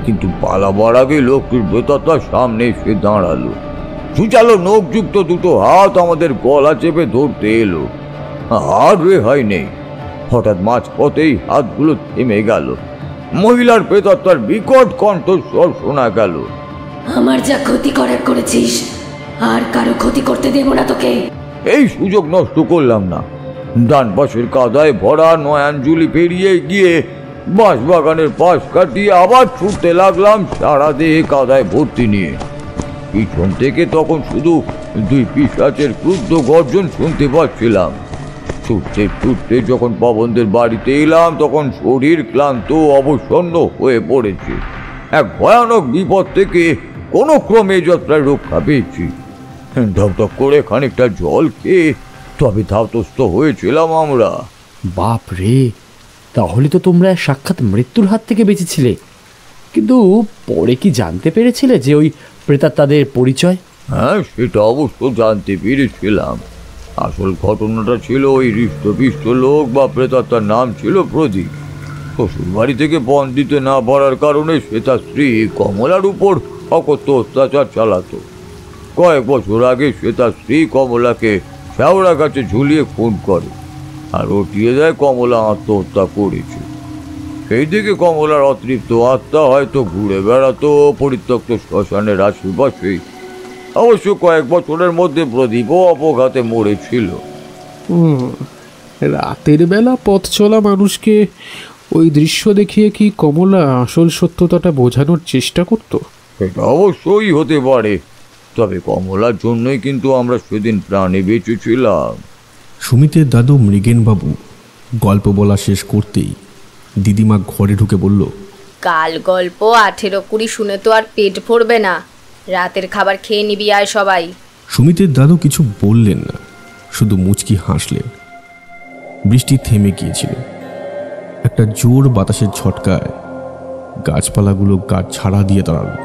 কিন্তু পালাবার আগে লোকটির প্রেতাত্মার সামনে এসে দাঁড়ালো। সুচালো নখযুক্ত দুটো হাত আমাদের গলা চেপে ধরতে এলো। আর রেহাই নেই। হঠাৎ মাঝপথেই হাতগুলো থেমে গেল। মহিলার প্রেতাত্মার বিকট কণ্ঠস্বর শোনা গেল, আমার যা ক্ষতি করার করেছিস, আর কারো ক্ষতি করতে দেব না তোকে। এই সুযোগ নষ্ট করলাম না। ডান পাশের কাদায় ভরা নয়াঞ্জলি পেরিয়ে গিয়ে বাঁশ বাগানের পাশ কাটিয়ে আবার ছুটতে লাগলাম সারা দেহে কাদায় ভর্তি নিয়ে। পিছন থেকে তখন শুধু দুই পিশাচের ক্রুদ্ধ গর্জন শুনতে পাচ্ছিলাম। ছুটতে ছুটতে যখন পবনদের বাড়িতে এলাম, তখন শরীর ক্লান্ত অবসন্ন হয়ে পড়েছে। এক ভয়ানক বিপদ থেকে কোনো ক্রমে যাত্রায় রক্ষা পেয়েছি। ঢকঢক করে খানিকটা জল খেয়ে তবে ধাতস্থ হয়েছিলাম আমরা। বাপ রে, তাহলে তো তোমরা সাক্ষাৎ মৃত্যুর হাত থেকে বেঁচেছিলে। কিন্তু পরে কি জানতে পেরেছিলে যে ওই প্রেতাত্মাদের পরিচয়? হ্যাঁ, সেটা অবশ্য জানতে পেরেছিলাম। আসল ঘটনাটা ছিল, ওই হৃষ্টপিষ্ট লোক বা প্রেতাত্মার নাম ছিল প্রদীপ। শ্বশুর বাড়ি থেকে পণ দিতে না পারার কারণে সে তার স্ত্রী কমলার উপর অকথ্য অত্যাচার চালাতো। কয়েক বছর আগে সে তার স্ত্রী কমলাকে শেওড়া গাছে ঝুলিয়ে খুন করে, আর রটিয়ে দেয় কমলা আত্মহত্যা করেছে। সেই থেকে কমলার অতৃপ্ত আত্মা হয়তো ঘুরে বেড়াতো পরিত্যক্ত শ্মশানের আশেপাশেই। অবশ্য কয়েক বছরের মধ্যে প্রদীপও অপঘাতে মরেছিল। রাতের বেলা পথ চলা মানুষকে ওই দৃশ্য দেখিয়ে কি কমলা আসল সত্যতাটা বোঝানোর চেষ্টা করত? সেটা অবশ্যই হতে পারে, তবে কমলার জন্যই কিন্তু আমরা সেদিন প্রাণে বেঁচেছিলাম। সুমিতের দাদু মৃগেনবাবু গল্প বলা শেষ করতেই দিদিমা ঘরে ঢুকে বলল, কাল গল্প 18-20 শুনে তো আর পেট ভরবে না। রাতের খাবার খেয়ে নিবি আয় সবাই। সুমিতের দাদু কিছু বললেন না, শুধু মুচকি হাসলেন। বৃষ্টি থেমে গিয়েছিল। একটা জোর বাতাসের ঝটকায় গাছপালাগুলো গাছ ছাড়া দিয়ে দাঁড়ালো।